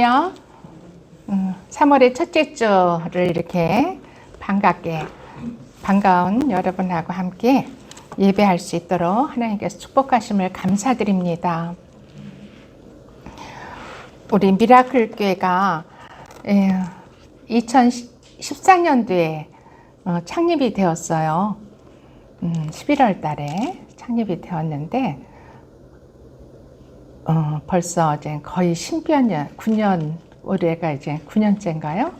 안녕하세요. 3월의 첫째 주를 이렇게 반가운 여러분하고 함께 예배할 수 있도록 하나님께서 축복하심을 감사드립니다. 우리 미라클 교회가 2014년도에 창립이 되었어요. 11월 달에 창립이 되었는데 벌써 이제 거의 9년, 올해가 이제 9년째인가요?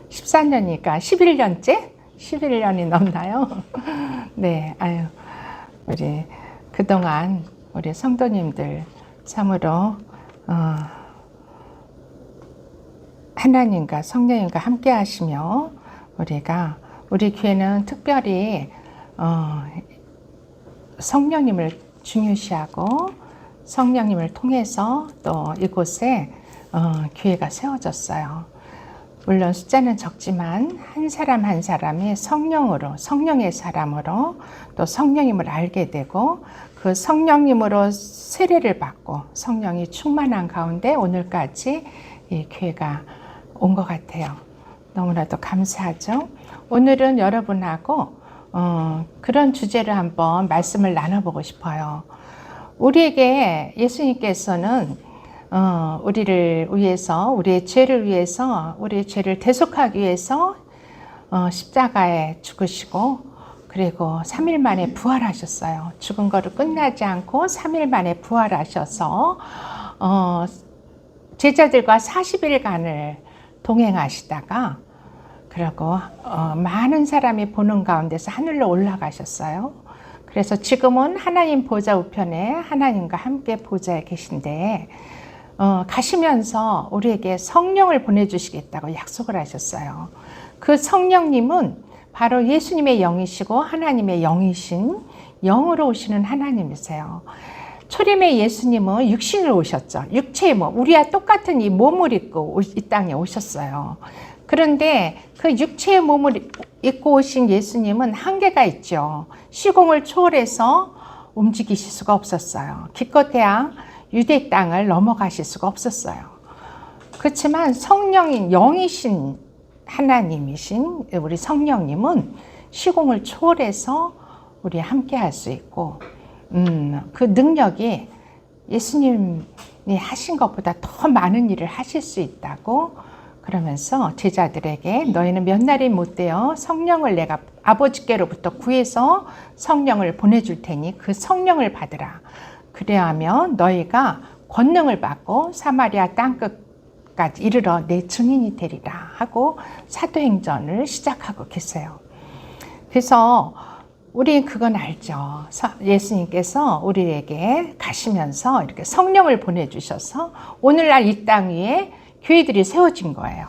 14년이니까 11년째? 11년이 넘나요? 네, 우리 그동안 우리 성도님들 참으로 하나님과 성령님과 함께 하시며 우리 교회는 특별히 성령님을 중요시하고 성령님을 통해서 또 이곳에 교회가 세워졌어요. 물론 숫자는 적지만 한 사람 한 사람이 성령의 사람으로 또 성령님을 알게 되고 그 성령님으로 세례를 받고 성령이 충만한 가운데 오늘까지 이 교회가 온 것 같아요. 너무나도 감사하죠. 오늘은 여러분하고 그런 주제를 한번 말씀을 나눠보고 싶어요. 우리에게 예수님께서는 우리를 위해서, 우리의 죄를 위해서, 우리의 죄를 대속하기 위해서 십자가에 죽으시고 그리고 3일 만에 부활하셨어요. 죽은 거로 끝나지 않고 3일 만에 부활하셔서 제자들과 40일간을 동행하시다가 그리고 많은 사람이 보는 가운데서 하늘로 올라가셨어요. 그래서 지금은 하나님 보좌 우편에 하나님과 함께 보좌에 계신데 가시면서 우리에게 성령을 보내주시겠다고 약속을 하셨어요. 그 성령님은 바로 예수님의 영이시고 하나님의 영이신 영으로 오시는 하나님이세요. 초림의 예수님은 육신으로 오셨죠. 육체의 몸, 우리와 똑같은 이 몸을 입고 이 땅에 오셨어요. 그런데 그 육체의 몸을 입고 오신 예수님은 한계가 있죠. 시공을 초월해서 움직이실 수가 없었어요. 기껏해야 유대 땅을 넘어가실 수가 없었어요. 그렇지만 성령인 영이신 하나님이신 우리 성령님은 시공을 초월해서 우리 함께 할 수 있고 그 능력이 예수님이 하신 것보다 더 많은 일을 하실 수 있다고 그러면서 제자들에게 너희는 몇 날이 못 되어 성령을 내가 아버지께로부터 구해서 성령을 보내줄 테니 그 성령을 받으라. 그래야하면 너희가 권능을 받고 사마리아 땅끝까지 이르러 내 증인이 되리라 하고 사도행전을 시작하고 계세요. 그래서 우리 그건 알죠. 예수님께서 우리에게 가시면서 이렇게 성령을 보내주셔서 오늘날 이 땅 위에 교회들이 세워진 거예요.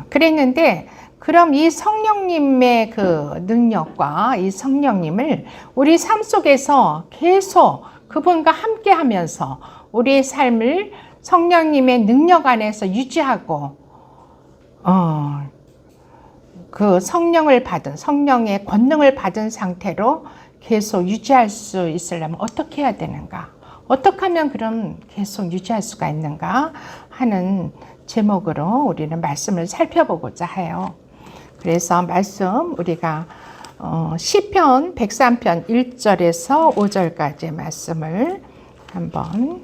그랬는데 그럼 이 성령님의 그 능력과 이 성령님을 우리 삶 속에서 계속 그분과 함께 하면서 우리의 삶을 성령님의 능력 안에서 유지하고 그 성령을 받은 성령의 권능을 받은 상태로 계속 유지할 수 있으려면 어떻게 해야 되는가? 어떻게 하면 그럼 계속 유지할 수가 있는가 하는 제목으로 우리는 말씀을 살펴보고자 해요. 그래서 말씀 우리가 시편 103편 1절에서 5절까지의 말씀을 한번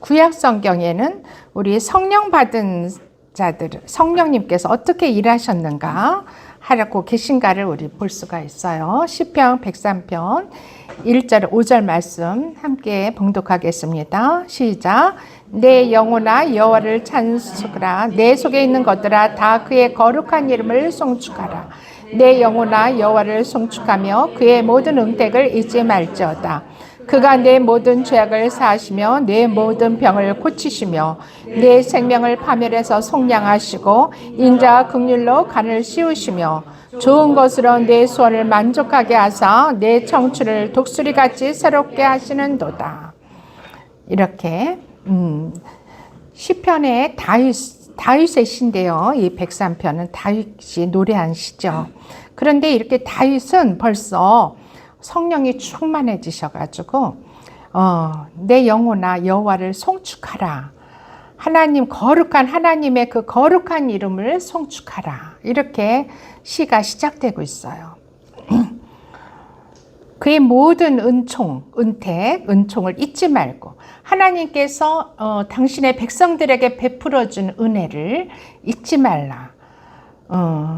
구약 성경에는 우리 성령 받은 자들, 성령님께서 어떻게 일하셨는가 하고 계신가를 우리 볼 수가 있어요. 시편 103편 1절 5절 말씀 함께 봉독하겠습니다. 시작. 내 영혼아 여호와를 찬송하라. 내 속에 있는 것들아 다 그의 거룩한 이름을 송축하라. 내 영혼아 여호와를 송축하며 그의 모든 응택을 잊지 말지어다. 그가 내 모든 죄악을 사하시며 내 모든 병을 고치시며 내 생명을 파멸해서 속량하시고 인자와 긍휼로 간을 씌우시며 좋은 것으로 내 소원을 만족하게 하사 내 청춘을 독수리같이 새롭게 하시는도다. 이렇게 시편의 다윗의 시인데요. 이 103편은 다윗이 노래한 시죠. 그런데 이렇게 다윗은 벌써 성령이 충만해지셔가지고 내 영혼아 여호와를 송축하라. 하나님 거룩한 하나님의 그 거룩한 이름을 송축하라. 이렇게 시가 시작되고 있어요. 그의 모든 은총을 잊지 말고 하나님께서 당신의 백성들에게 베풀어 준 은혜를 잊지 말라.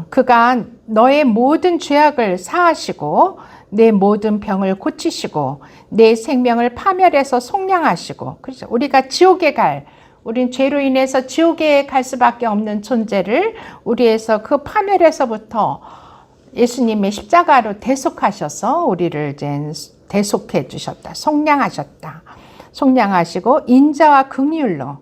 그가 너의 모든 죄악을 사하시고 내 모든 병을 고치시고 내 생명을 파멸해서 속량하시고, 그렇죠. 우리가 우린 죄로 인해서 지옥에 갈 수밖에 없는 존재를 우리에서 그 파멸에서부터 예수님의 십자가로 대속하셔서 우리를 이제 대속해 주셨다. 속량하시고 인자와 긍휼로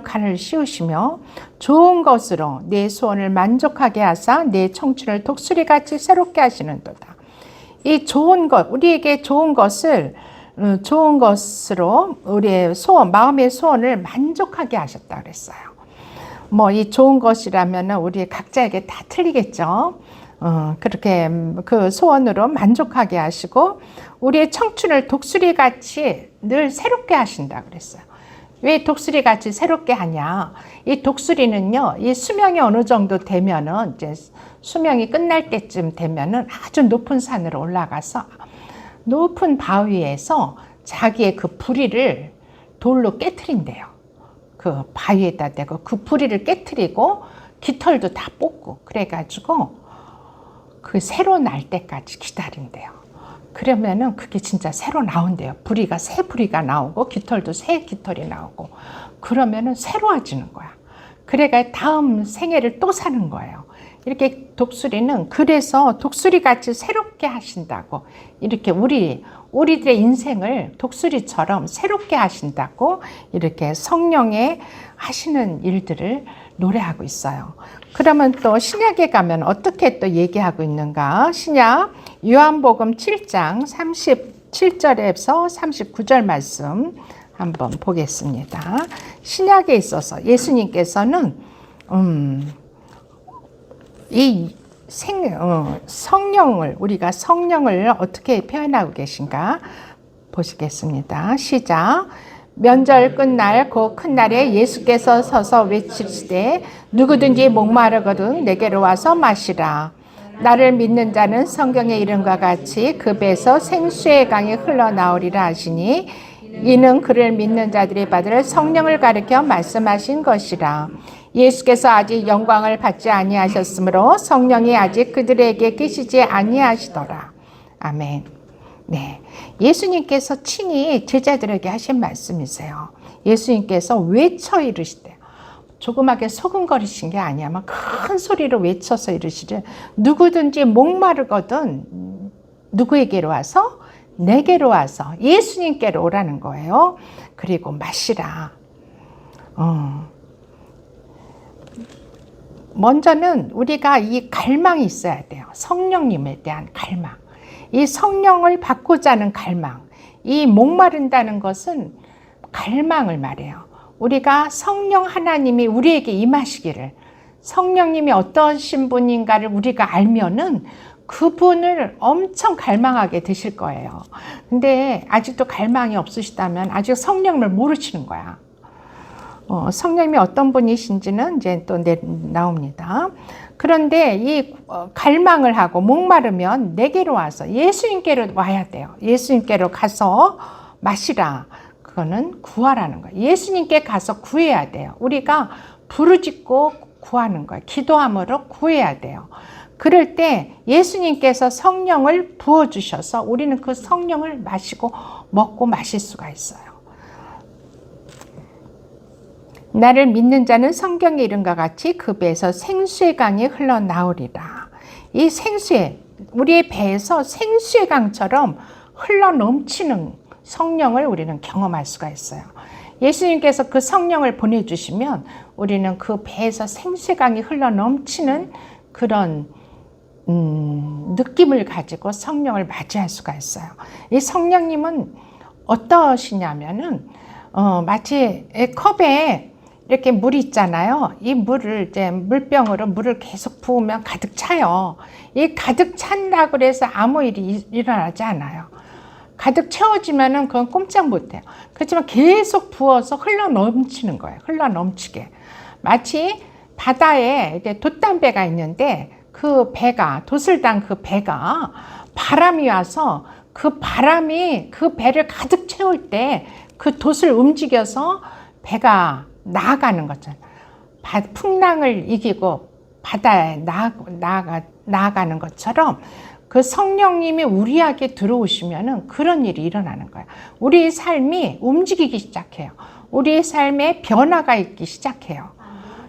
간을 씌우시며 좋은 것으로 내 소원을 만족하게 하사 내 청춘을 독수리같이 새롭게 하시는도다. 이 좋은 것, 우리에게 좋은 것으로 우리의 마음의 소원을 만족하게 하셨다 그랬어요. 이 좋은 것이라면 우리 각자에게 다 틀리겠죠. 그렇게 그 소원으로 만족하게 하시고 우리의 청춘을 독수리같이 늘 새롭게 하신다 그랬어요. 왜 독수리같이 새롭게 하냐? 이 독수리는요, 이 수명이 어느 정도 되면은 이제 수명이 끝날 때쯤 되면은 아주 높은 산으로 올라가서 높은 바위에서 자기의 그 부리를 돌로 깨트린대요. 그 바위에다 대고 그 부리를 깨트리고 깃털도 다 뽑고 그래가지고 그 새로 날 때까지 기다린대요. 그러면은 그게 진짜 새로 나온대요. 새 부리가 나오고 깃털도 새 깃털이 나오고 그러면은 새로워지는 거야. 그래가 다음 생애를 또 사는 거예요. 이렇게 독수리는 그래서 독수리같이 새롭게 하신다고, 이렇게 우리들의 인생을 독수리처럼 새롭게 하신다고 이렇게 성령의 하시는 일들을 노래하고 있어요. 그러면 또 신약에 가면 어떻게 또 얘기하고 있는가? 신약 요한복음 7장 37절에서 39절 말씀 한번 보겠습니다. 신약에 있어서 예수님께서는 우리가 성령을 어떻게 표현하고 계신가 보시겠습니다. 시작. 면절 끝날 그 큰 날에 예수께서 서서 외치시되 누구든지 목마르거든 내게로 와서 마시라. 나를 믿는 자는 성경의 이름과 같이 그 배에서 생수의 강이 흘러나오리라 하시니 이는 그를 믿는 자들이 받을 성령을 가리켜 말씀하신 것이라. 예수께서 아직 영광을 받지 아니하셨으므로 성령이 아직 그들에게 계시지 아니하시더라. 아멘. 네, 예수님께서 친히 제자들에게 하신 말씀이세요. 예수님께서 외쳐 이르시되, 조그맣게 소근거리신 게 아니야. 막 큰 소리로 외쳐서 이르시되 누구든지 목마르거든 누구에게로 와서? 내게로 와서 예수님께로 오라는 거예요. 그리고 마시라. 먼저는 우리가 이 갈망이 있어야 돼요. 성령님에 대한 갈망. 이 성령을 받고자 하는 갈망. 이 목마른다는 것은 갈망을 말해요. 우리가 성령 하나님이 우리에게 임하시기를, 성령님이 어떠신 분인가를 우리가 알면은 그분을 엄청 갈망하게 되실 거예요. 근데 아직도 갈망이 없으시다면 아직 성령을 모르시는 거야. 성령님이 어떤 분이신지는 이제 또 나옵니다. 그런데 이 갈망을 하고 목마르면 내게로 와서 예수님께로 와야 돼요. 예수님께로 가서 마시라. 그거는 구하라는 거예요. 예수님께 가서 구해야 돼요. 우리가 부르짖고 구하는 거예요. 기도함으로 구해야 돼요. 그럴 때 예수님께서 성령을 부어주셔서 우리는 그 성령을 마시고 먹고 마실 수가 있어요. 나를 믿는 자는 성경의 이름과 같이 그 배에서 생수의 강이 흘러나오리라. 이 우리의 배에서 생수의 강처럼 흘러넘치는 성령을 우리는 경험할 수가 있어요. 예수님께서 그 성령을 보내주시면 우리는 그 배에서 생수의 강이 흘러넘치는 그런 느낌을 가지고 성령을 맞이할 수가 있어요. 이 성령님은 어떠시냐면은 마치 컵에 이렇게 물이 있잖아요. 이 물을 이제 물병으로 물을 계속 부으면 가득 차요. 이 가득 찬다고 그래서 아무 일이 일어나지 않아요. 가득 채워지면은 그건 꼼짝 못해요. 그렇지만 계속 부어서 흘러 넘치는 거예요. 흘러 넘치게. 마치 바다에 이렇게 돛담배가 있는데 그 배가, 돛을 단 그 배가 바람이 와서 그 바람이 그 배를 가득 채울 때 그 돛을 움직여서 배가 나아가는 거잖아요. 풍랑을 이기고 바다에 나아가는 것처럼 그 성령님이 우리에게 들어오시면은 그런 일이 일어나는 거예요. 우리의 삶이 움직이기 시작해요. 우리의 삶에 변화가 있기 시작해요.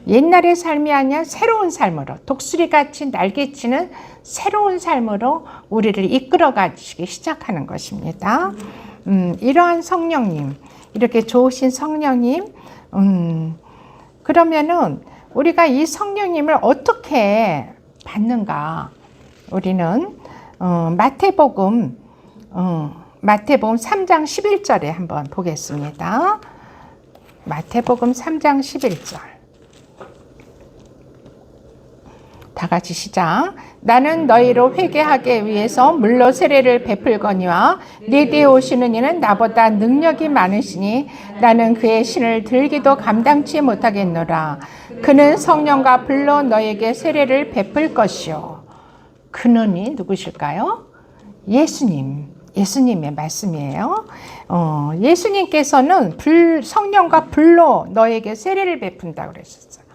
옛날의 삶이 아니라 새로운 삶으로, 독수리같이 날개치는 새로운 삶으로 우리를 이끌어 가시기 시작하는 것입니다. 이러한 성령님, 이렇게 좋으신 성령님, 그러면은 우리가 이 성령님을 어떻게 받는가? 우리는 마태복음 3장 11절에 한번 보겠습니다. 마태복음 3장 11절. 다 같이 시작. 나는 너희로 회개하게 위해서 물로 세례를 베풀거니와 네 뒤에 오시는 이는 나보다 능력이 많으시니 나는 그의 신을 들기도 감당치 못하겠노라. 그는 성령과 불로 너에게 세례를 베풀 것이요. 그는이 누구실까요? 예수님의 말씀이에요. 예수님께서는 성령과 불로 너에게 세례를 베푼다고 그러셨어요.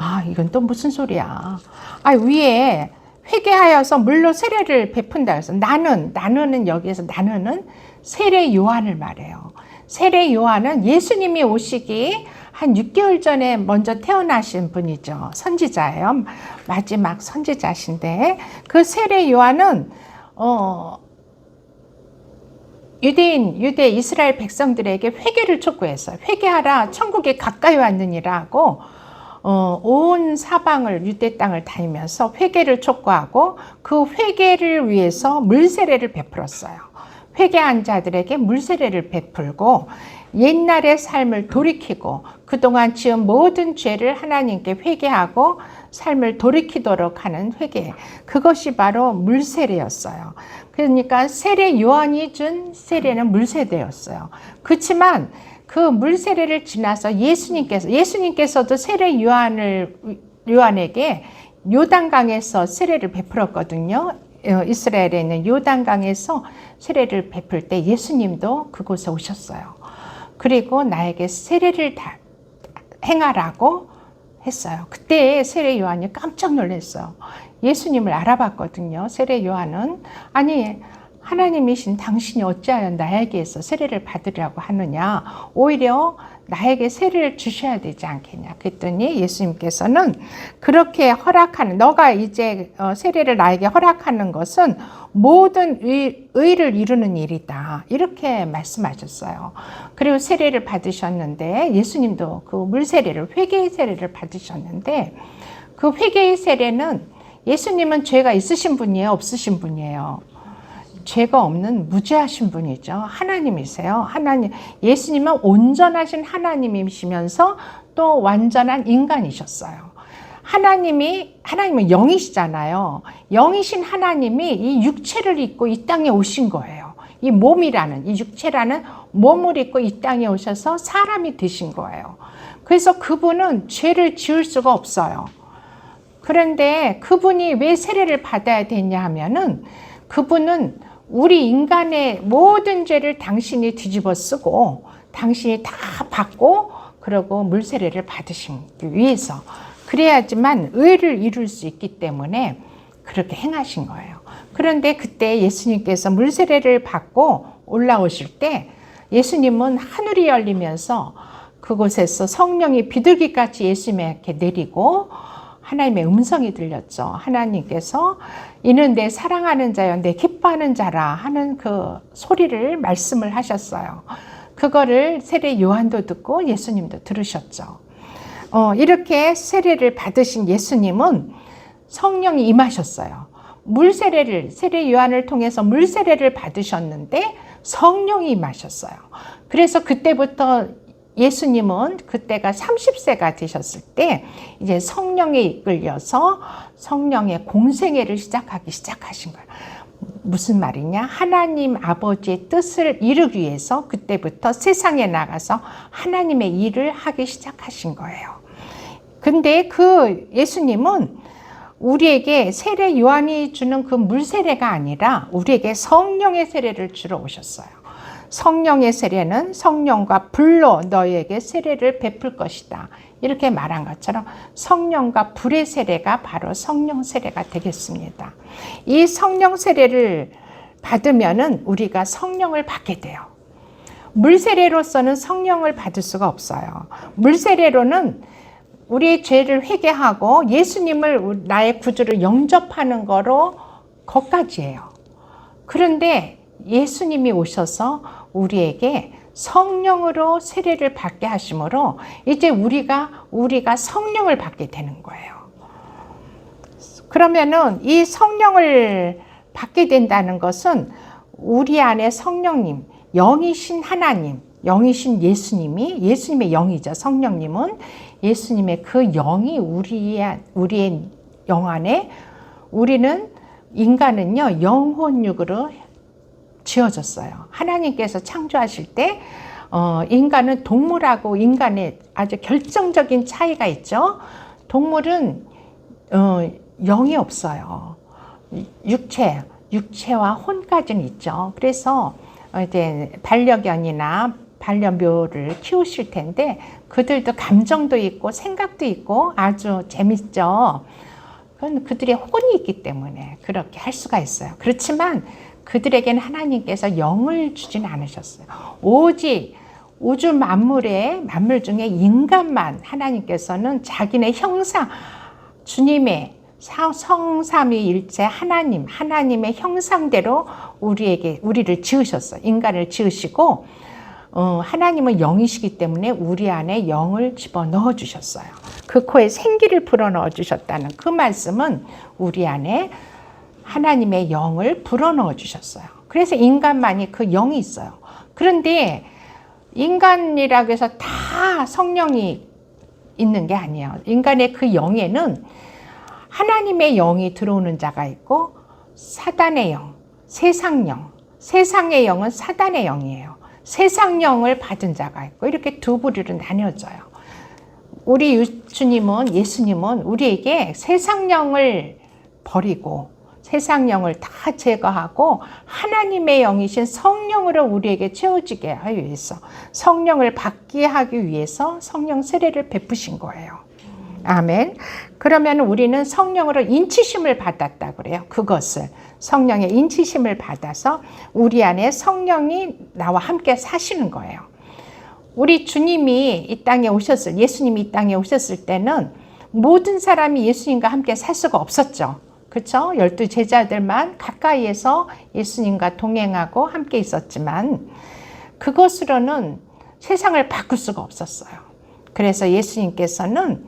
아, 이건 또 무슨 소리야. 아, 위에 회개하여서 물로 세례를 베푼다 해서 나는은 여기에서 나는은 세례 요한을 말해요. 세례 요한은 예수님이 오시기 한 6개월 전에 먼저 태어나신 분이죠. 선지자예요. 마지막 선지자신데 그 세례 요한은 유대 이스라엘 백성들에게 회개를 촉구했어요. 회개하라, 천국이 가까이 왔느니라고 온 사방을 유대 땅을 다니면서 회개를 촉구하고 그 회개를 위해서 물세례를 베풀었어요. 회개한 자들에게 물세례를 베풀고 옛날의 삶을 돌이키고 그동안 지은 모든 죄를 하나님께 회개하고 삶을 돌이키도록 하는 회개, 그것이 바로 물세례였어요. 그러니까 세례 요한이 준 세례는 물세례였어요. 그렇지만 그 물세례를 지나서 예수님께서도 세례 요한에게 요단강에서 세례를 베풀었거든요. 이스라엘에 있는 요단강에서 세례를 베풀 때 예수님도 그곳에 오셨어요. 그리고 나에게 세례를 행하라고 했어요. 그때 세례 요한이 깜짝 놀랐어요. 예수님을 알아봤거든요. 세례 요한은 아니 하나님이신 당신이 어찌하여 나에게서 세례를 받으려고 하느냐, 오히려 나에게 세례를 주셔야 되지 않겠냐. 그랬더니 예수님께서는 그렇게 너가 이제 세례를 나에게 허락하는 것은 모든 의를 이루는 일이다, 이렇게 말씀하셨어요. 그리고 세례를 받으셨는데 예수님도 그 물세례를, 회개의 세례를 받으셨는데 그 회개의 세례는 예수님은 죄가 있으신 분이에요, 없으신 분이에요? 죄가 없는 무죄하신 분이죠. 하나님이세요. 예수님은 온전하신 하나님이시면서 또 완전한 인간이셨어요. 하나님은 영이시잖아요. 영이신 하나님이 이 육체를 입고 이 땅에 오신 거예요. 이 몸이라는, 이 육체라는 몸을 입고 이 땅에 오셔서 사람이 되신 거예요. 그래서 그분은 죄를 지을 수가 없어요. 그런데 그분이 왜 세례를 받아야 되냐 하면은 그분은 우리 인간의 모든 죄를 당신이 뒤집어 쓰고 당신이 다 받고 그러고 물세례를 받으시기 위해서, 그래야지만 의를 이룰 수 있기 때문에 그렇게 행하신 거예요. 그런데 그때 예수님께서 물세례를 받고 올라오실 때 예수님은 하늘이 열리면서 그곳에서 성령이 비둘기같이 예수님에게 내리고 하나님의 음성이 들렸죠. 하나님께서 이는 내 사랑하는 자여 내 기뻐하는 자라 하는 그 소리를 말씀을 하셨어요. 그거를 세례 요한도 듣고 예수님도 들으셨죠. 이렇게 세례를 받으신 예수님은 성령이 임하셨어요. 세례 요한을 통해서 물세례를 받으셨는데 성령이 임하셨어요. 그래서 그때부터 예수님은 그때가 30세가 되셨을 때 이제 성령에 이끌려서 성령의 공생애를 시작하신 거예요. 무슨 말이냐? 하나님 아버지의 뜻을 이루기 위해서 그때부터 세상에 나가서 하나님의 일을 하기 시작하신 거예요. 근데 그 예수님은 우리에게 세례 요한이 주는 그 물 세례가 아니라 우리에게 성령의 세례를 주러 오셨어요. 성령의 세례는 성령과 불로 너희에게 세례를 베풀 것이다. 이렇게 말한 것처럼 성령과 불의 세례가 바로 성령 세례가 되겠습니다. 이 성령 세례를 받으면은 우리가 성령을 받게 돼요. 물 세례로서는 성령을 받을 수가 없어요. 물 세례로는 우리의 죄를 회개하고 예수님을 나의 구주를 영접하는 거로 거기까지예요. 그런데 예수님이 오셔서 우리에게 성령으로 세례를 받게 하심으로 이제 우리가 성령을 받게 되는 거예요. 그러면은 이 성령을 받게 된다는 것은 우리 안에 성령님, 영이신 하나님, 영이신 예수님의 영이죠. 성령님은 예수님의 그 영이 우리의 영 안에, 인간은요 영혼육으로 지어졌어요. 하나님께서 창조하실 때 인간은 동물하고 인간의 아주 결정적인 차이가 있죠. 동물은 영이 없어요. 육체와 혼까지는 있죠. 그래서 이제 반려견이나 반려묘를 키우실 텐데 그들도 감정도 있고 생각도 있고 아주 재밌죠. 그건 그들의 혼이 있기 때문에 그렇게 할 수가 있어요. 그렇지만 그들에게는 하나님께서 영을 주진 않으셨어요. 오직 우주 만물 중에 인간만 하나님께서는 자기네 형상, 주님의 성삼위일체 하나님의 형상대로 우리를 지으셨어요. 인간을 지으시고 하나님은 영이시기 때문에 우리 안에 영을 집어넣어 주셨어요. 그 코에 생기를 불어넣어 주셨다는 그 말씀은 우리 안에 하나님의 영을 불어넣어 주셨어요. 그래서 인간만이 그 영이 있어요. 그런데 인간이라고 해서 다 성령이 있는 게 아니에요. 인간의 그 영에는 하나님의 영이 들어오는 자가 있고 사단의 영, 세상의 영은 사단의 영이에요. 세상 영을 받은 자가 있고 이렇게 두 부류로 나뉘어져요. 우리 예수님은 우리에게 세상 영을 버리고 세상 영을 다 제거하고 하나님의 영이신 성령으로 우리에게 채워지게 하기 위해서 성령을 받게 하기 위해서 성령 세례를 베푸신 거예요. 아멘. 그러면 우리는 성령으로 인치심을 받았다 그래요. 그것을 성령의 인치심을 받아서 우리 안에 성령이 나와 함께 사시는 거예요. 우리 예수님이 이 땅에 오셨을 때는 모든 사람이 예수님과 함께 살 수가 없었죠. 그렇죠? 12 제자들만 가까이에서 예수님과 동행하고 함께 있었지만 그것으로는 세상을 바꿀 수가 없었어요. 그래서 예수님께서는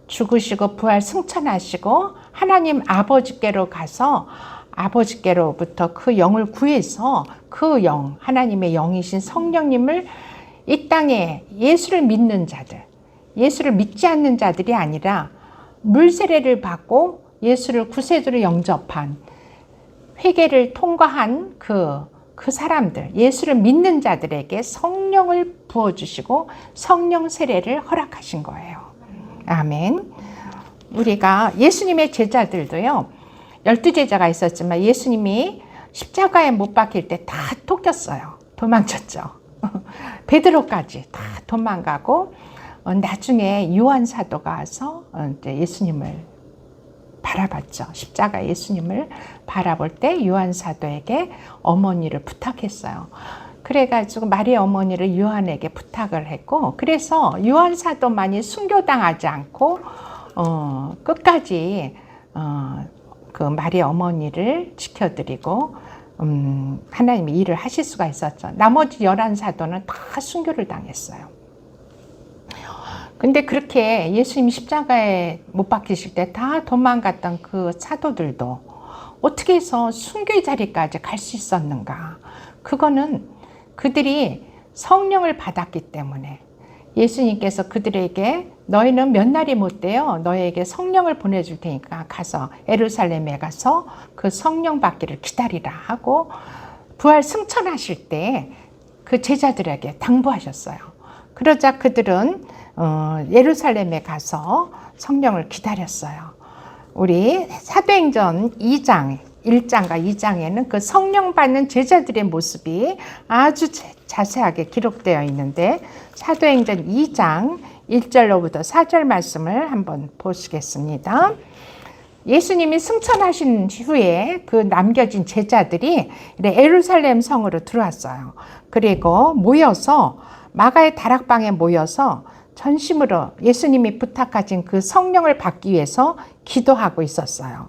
죽으시고 부활 승천하시고 하나님 아버지께로 가서 아버지께로부터 그 영을 구해서 그 영, 하나님의 영이신 성령님을 이 땅에 예수를 믿는 자들, 예수를 믿지 않는 자들이 아니라 물세례를 받고 예수를 구세주로 영접한 회개를 통과한 그 사람들, 예수를 믿는 자들에게 성령을 부어주시고 성령 세례를 허락하신 거예요. 아멘. 우리가 예수님의 제자들도요, 12제자가 있었지만 예수님이 십자가에 못 박힐 때 다 토꼈어요. 도망쳤죠. 베드로까지 다 도망가고 나중에 요한 사도가 와서 예수님을 바라봤죠. 십자가 예수님을 바라볼 때 요한 사도에게 어머니를 부탁했어요. 그래가지고 마리아 어머니를 요한에게 부탁을 했고, 그래서 요한 사도만이 순교당하지 않고 끝까지 그 마리아 어머니를 지켜드리고 하나님이 일을 하실 수가 있었죠. 나머지 11사도는 다 순교를 당했어요. 근데 그렇게 예수님 십자가에 못 박히실 때 다 도망갔던 그 사도들도 어떻게 해서 순교의 자리까지 갈 수 있었는가? 그거는 그들이 성령을 받았기 때문에 예수님께서 그들에게 너희는 몇 날이 못 돼요. 너희에게 성령을 보내줄 테니까 가서 예루살렘에 가서 그 성령 받기를 기다리라 하고 부활 승천하실 때 그 제자들에게 당부하셨어요. 그러자 그들은 예루살렘에 가서 성령을 기다렸어요. 우리 사도행전 2장 1장과 2장에는 그 성령 받는 제자들의 모습이 아주 자세하게 기록되어 있는데 사도행전 2장 1절로부터 4절 말씀을 한번 보시겠습니다. 예수님이 승천하신 후에 그 남겨진 제자들이 예루살렘 성으로 들어왔어요. 그리고 모여서 마가의 다락방에 모여서 전심으로 예수님이 부탁하신 그 성령을 받기 위해서 기도하고 있었어요.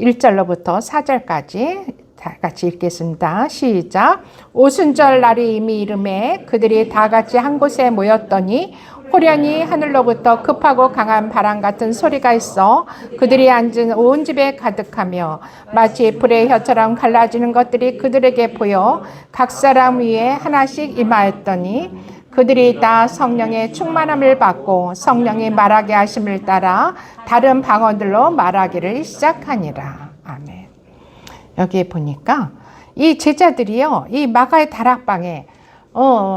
1절로부터 4절까지 다 같이 읽겠습니다. 시작. 오순절 날이 이미 이름에 그들이 다 같이 한 곳에 모였더니 호련히 하늘로부터 급하고 강한 바람 같은 소리가 있어 그들이 앉은 온 집에 가득하며 마치 불의 혀처럼 갈라지는 것들이 그들에게 보여 각 사람 위에 하나씩 임하였더니 그들이 다 성령의 충만함을 받고 성령이 말하게 하심을 따라 다른 방언들로 말하기를 시작하니라. 아멘. 여기에 보니까 이 제자들이요, 이 마가의 다락방에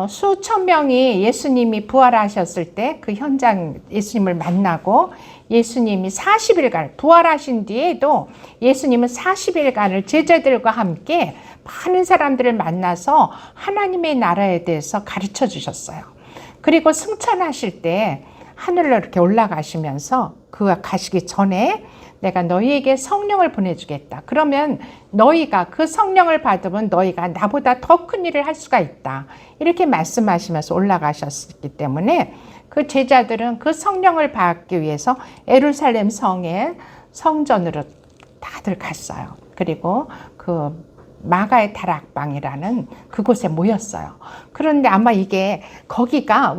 수천 명이 예수님이 부활하셨을 때 그 현장 예수님을 만나고 예수님이 40일간 부활하신 뒤에도 예수님은 40일간을 제자들과 함께 많은 사람들을 만나서 하나님의 나라에 대해서 가르쳐 주셨어요. 그리고 승천하실 때 하늘로 이렇게 올라가시면서 그가 가시기 전에 내가 너희에게 성령을 보내주겠다. 그러면 너희가 그 성령을 받으면 너희가 나보다 더 큰 일을 할 수가 있다. 이렇게 말씀하시면서 올라가셨기 때문에 그 제자들은 그 성령을 받기 위해서 예루살렘 성의 성전으로 다들 갔어요. 그리고 그 마가의 다락방이라는 그곳에 모였어요. 그런데 아마 이게 거기가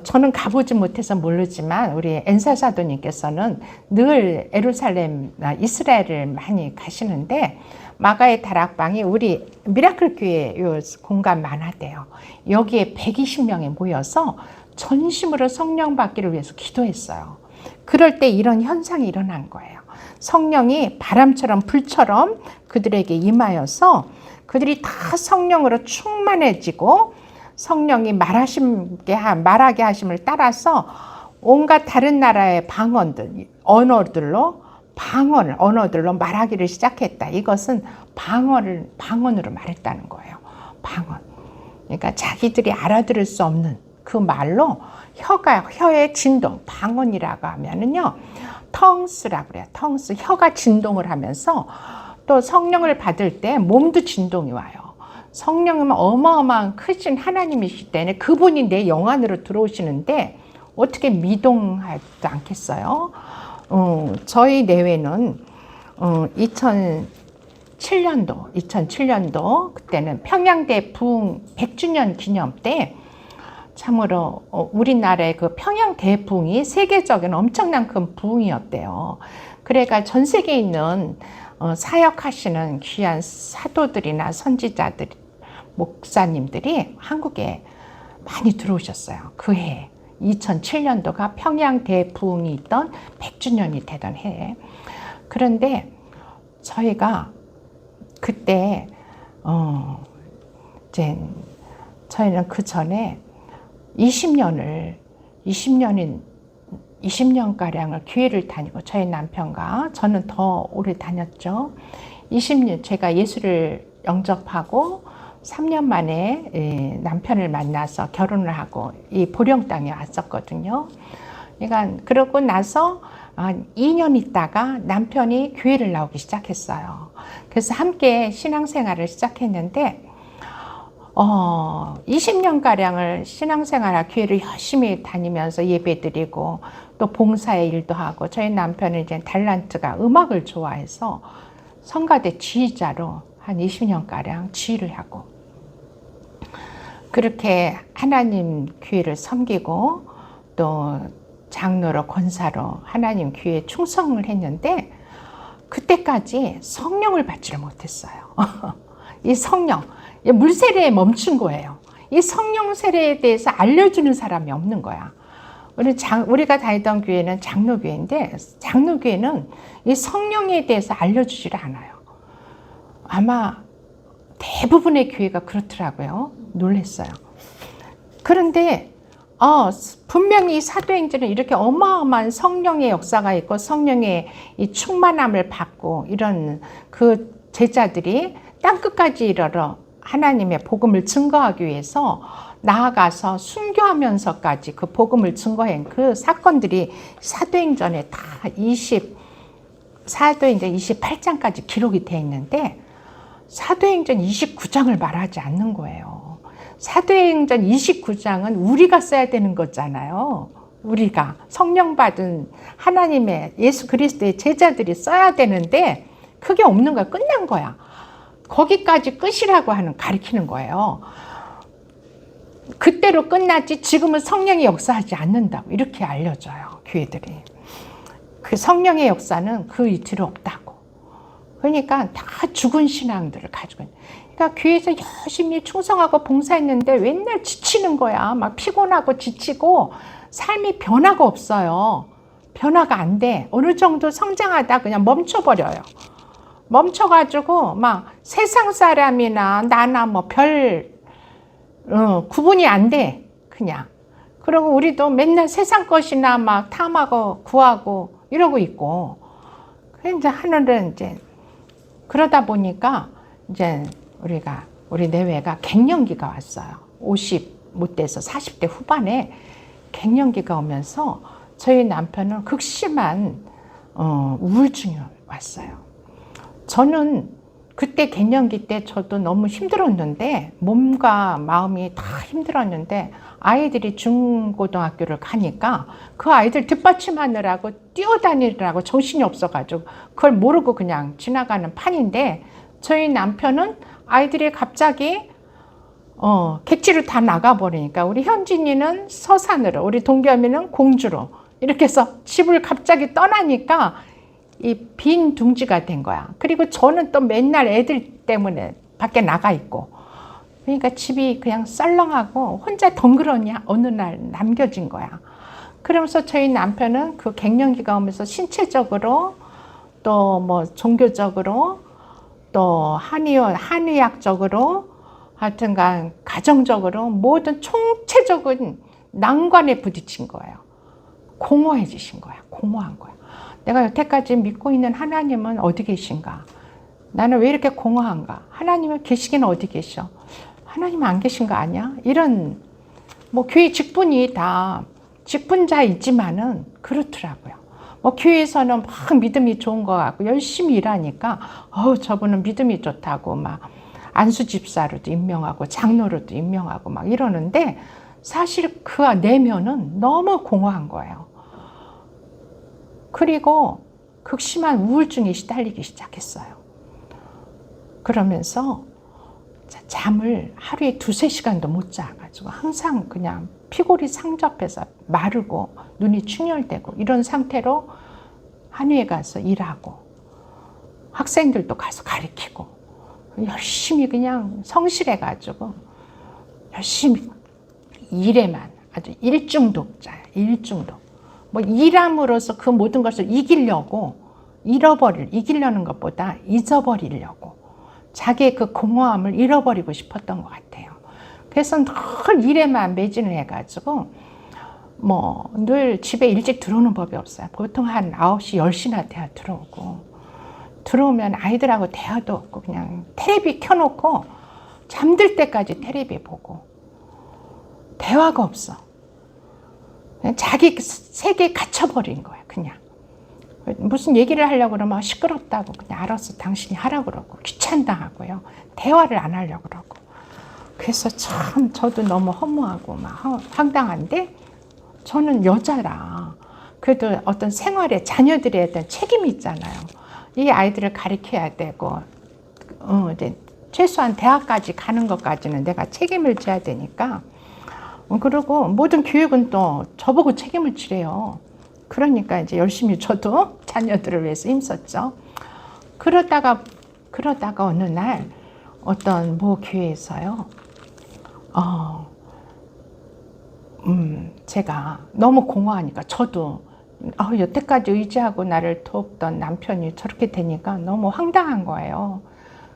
저는 가보지 못해서 모르지만 우리 엔사 사도님께서는 늘 예루살렘, 이스라엘을 많이 가시는데 마가의 다락방이 우리 미라클 교회 요 공간 만화대요. 여기에 120명이 모여서 전심으로 성령 받기를 위해서 기도했어요. 그럴 때 이런 현상이 일어난 거예요. 성령이 바람처럼 불처럼 그들에게 임하여서 그들이 다 성령으로 충만해지고 성령이 말하게 하심을 따라서 온갖 다른 나라의 언어들로 말하기를 시작했다. 이것은 방언으로 말했다는 거예요. 방언. 그러니까 자기들이 알아들을 수 없는 그 말로 혀의 진동, 방언이라고 하면은요, 텅스라고 그래요. 텅스, 혀가 진동을 하면서 또 성령을 받을 때 몸도 진동이 와요. 성령은 어마어마한 크신 하나님이시기 때문에 그분이 내 영 안으로 들어오시는데 어떻게 미동하지 않겠어요? 저희 내외는 2007년도 그때는 평양대 부흥 100주년 기념 때 참으로 우리나라의 그 평양 대부흥이 세계적인 엄청난 큰 부흥이었대요. 그래가 전 세계에 있는 사역하시는 귀한 사도들이나 선지자들, 목사님들이 한국에 많이 들어오셨어요. 그 해 2007년도가 평양 대부흥이 있던 100주년이 되던 해에. 그런데 저희가 그때 저희는 그 전에 20년가량을 교회를 다니고 저희 남편과 저는 더 오래 다녔죠. 20년 제가 예수를 영접하고 3년 만에 남편을 만나서 결혼을 하고 이 보령 땅에 왔었거든요. 그러니까 그러고 나서 2년 있다가 남편이 교회를 나오기 시작했어요. 그래서 함께 신앙생활을 시작했는데 20년가량을 신앙생활 교회를 열심히 다니면서 예배드리고 또 봉사의 일도 하고 저희 남편은 이제 달란트가 음악을 좋아해서 성가대 지휘자로 한 20년가량 지휘를 하고 그렇게 하나님 교회를 섬기고 또 장로로 권사로 하나님 교회에 충성을 했는데 그때까지 성령을 받지를 못했어요. 이 성령 물세례에 멈춘 거예요. 이 성령 세례에 대해서 알려주는 사람이 없는 거야. 우리가 다니던 교회는 장로교회인데 장로교회는 이 성령에 대해서 알려주질 않아요. 아마 대부분의 교회가 그렇더라고요. 놀랐어요. 그런데 분명히 사도행전은 이렇게 어마어마한 성령의 역사가 있고 성령의 이 충만함을 받고 이런 그 제자들이 땅끝까지 이르러 하나님의 복음을 증거하기 위해서 나아가서 순교하면서까지 그 복음을 증거한 그 사건들이 사도행전에 다 사도행전 28장까지 기록이 되어 있는데 사도행전 29장을 말하지 않는 거예요. 사도행전 29장은 우리가 써야 되는 거잖아요. 우리가 성령 받은 하나님의 예수 그리스도의 제자들이 써야 되는데 그게 없는 거야. 끝난 거야. 거기까지 끝이라고 가리키는 거예요. 그때로 끝났지 지금은 성령이 역사하지 않는다고 이렇게 알려줘요. 교회들이. 그 성령의 역사는 그 이틀이 없다고. 그러니까 다 죽은 신앙들을 가지고 있는. 그러니까 교회에서 열심히 충성하고 봉사했는데 맨날 지치는 거야. 막 피곤하고 지치고 삶이 변화가 없어요. 변화가 안 돼. 어느 정도 성장하다 그냥 멈춰버려요. 멈춰가지고 막 세상 사람이나 나나 뭐 구분이 안 돼. 그냥. 그리고 우리도 맨날 세상 것이나 막 탐하고 구하고 이러고 있고. 이제 하늘은 이제 그러다 보니까 이제 우리 내외가 갱년기가 왔어요. 50 못 돼서 40대 후반에 갱년기가 오면서 저희 남편은 극심한 우울증이 왔어요. 저는 그때 갱년기 때 저도 너무 힘들었는데 몸과 마음이 다 힘들었는데 아이들이 중고등학교를 가니까 그 아이들 뒷받침하느라고 뛰어다니느라고 정신이 없어가지고 그걸 모르고 그냥 지나가는 판인데 저희 남편은 아이들이 갑자기 객지로 다 나가버리니까 우리 현진이는 서산으로 우리 동겸이는 공주로 이렇게 해서 집을 갑자기 떠나니까 이 빈 둥지가 된 거야. 그리고 저는 또 맨날 애들 때문에 밖에 나가 있고 그러니까 집이 그냥 썰렁하고 혼자 덩그러니 어느 날 남겨진 거야. 그러면서 저희 남편은 그 갱년기가 오면서 신체적으로 또 뭐 종교적으로 또 한의학적으로 하여튼간 가정적으로 모든 총체적인 난관에 부딪힌 거예요. 공허해지신 거야. 공허한 거야. 내가 여태까지 믿고 있는 하나님은 어디 계신가? 나는 왜 이렇게 공허한가? 하나님은 계시기는 어디 계셔? 하나님 안 계신 거 아니야? 이런 뭐 교회 직분이 다 직분자이지만은 그렇더라고요. 뭐 교회에서는 막 믿음이 좋은 것 같고 열심히 일하니까 저분은 믿음이 좋다고 막 안수 집사로도 임명하고 장로로도 임명하고 막 이러는데 사실 그 내면은 너무 공허한 거예요. 그리고 극심한 우울증에 시달리기 시작했어요. 그러면서 잠을 하루에 2-3시간도 못 자가지고 항상 그냥 피골이 상접해서 마르고 눈이 충혈되고 이런 상태로 한의에 가서 일하고 학생들도 가서 가르치고 열심히 그냥 성실해가지고 열심히 일에만 아주 일중독자야. 일중독. 뭐 일함으로써 그 모든 것을 이기려고 이기려는 것보다 잊어버리려고 자기의 그 공허함을 잃어버리고 싶었던 것 같아요. 그래서 늘 일에만 매진을 해가지고 뭐 늘 집에 일찍 들어오는 법이 없어요. 보통 한 9시, 10시나 돼야 들어오고 들어오면 아이들하고 대화도 없고 그냥 텔레비 켜놓고 잠들 때까지 텔레비 보고 대화가 없어. 그냥 자기 세계에 갇혀버린 거야. 그냥 무슨 얘기를 하려고 그러면 시끄럽다고 그냥 알았어 당신이 하라고 그러고 귀찮다하고요. 대화를 안 하려고 그러고 그래서 참 저도 너무 허무하고 막 황당한데 저는 여자라 그래도 어떤 생활에 자녀들에 대한 책임이 있잖아요. 이 아이들을 가르쳐야 되고 이제 최소한 대학까지 가는 것까지는 내가 책임을 져야 되니까 그리고 모든 교육은 또 저보고 책임을 지래요. 그러니까 이제 열심히 저도 자녀들을 위해서 힘썼죠. 그러다가 어느 날 어떤 모 교회에서요. 어, 제가 너무 공허하니까 저도 여태까지 의지하고 나를 돕던 남편이 저렇게 되니까 너무 황당한 거예요.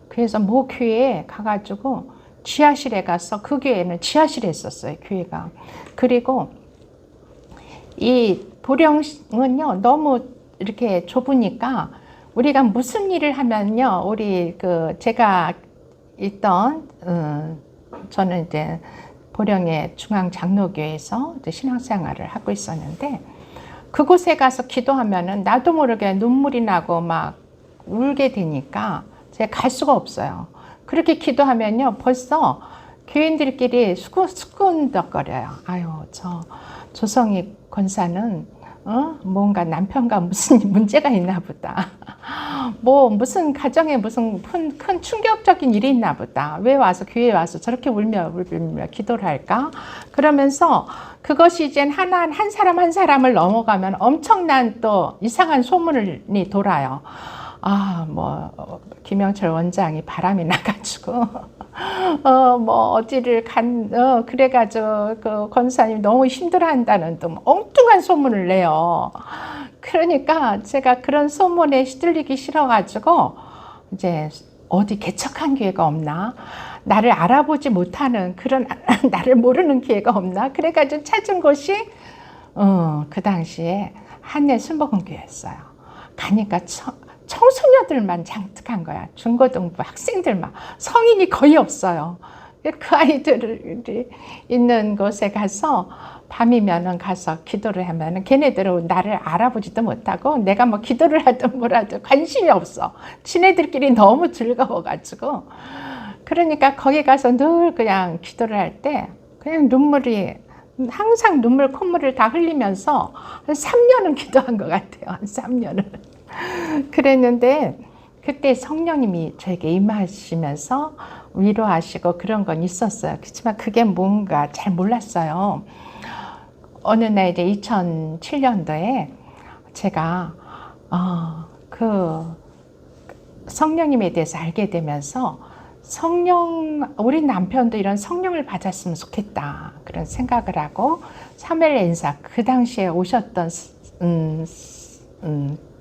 그래서 모 교회에 가가지고 지하실에 가서, 그 교회는 지하실에 있었어요, 교회가. 그리고 이 보령은요, 너무 이렇게 좁으니까 우리가 무슨 일을 하면요, 우리 제가 있던, 저는 이제 보령의 중앙장로교회에서 이제 신앙생활을 하고 있었는데, 그곳에 가서 기도하면은 나도 모르게 눈물이 나고 막 울게 되니까 제가 갈 수가 없어요. 그렇게 기도하면요, 벌써 교인들끼리 수근덕거려요. 아유, 저 조성희 권사는 뭔가 남편과 무슨 문제가 있나 보다. 뭐 무슨 가정에 무슨 큰 충격적인 일이 있나 보다. 왜 와서 교회에 와서 저렇게 울며 기도를 할까? 그러면서 그것이 이제 한 사람 한 사람을 넘어가면 엄청난 또 이상한 소문이 돌아요. 김영철 원장이 바람이 나가지고 어디를 그래가지고 그 권사님 너무 힘들어한다는 또 엉뚱한 소문을 내요. 그러니까 제가 그런 소문에 시들리기 싫어가지고 이제 어디 개척한 교회가 없나? 나를 알아보지 못하는 그런 나를 모르는 교회가 없나? 그래가지고 찾은 곳이 그 당시에 한예 순복음교회였어요. 가니까 청소년들만 장특한 거야. 중고등부 학생들만. 성인이 거의 없어요. 그 아이들이 있는 곳에 가서 밤이면은 가서 기도를 하면은 걔네들은 나를 알아보지도 못하고 내가 뭐 기도를 하든 뭐라든 관심이 없어. 지네들끼리 너무 즐거워가지고. 그러니까 거기 가서 늘 그냥 기도를 할 때 그냥 항상 눈물 콧물을 다 흘리면서 한 3년은 기도한 것 같아요. 한 3년은. 그랬는데 그때 성령님이 저에게 임하시면서 위로하시고 그런 건 있었어요. 그렇지만 그게 뭔가 잘 몰랐어요. 어느 날 이제 2007년도에 제가 그 성령님에 대해서 알게 되면서 우리 남편도 이런 성령을 받았으면 좋겠다 그런 생각을 하고 사무엘 엔사 그 당시에 오셨던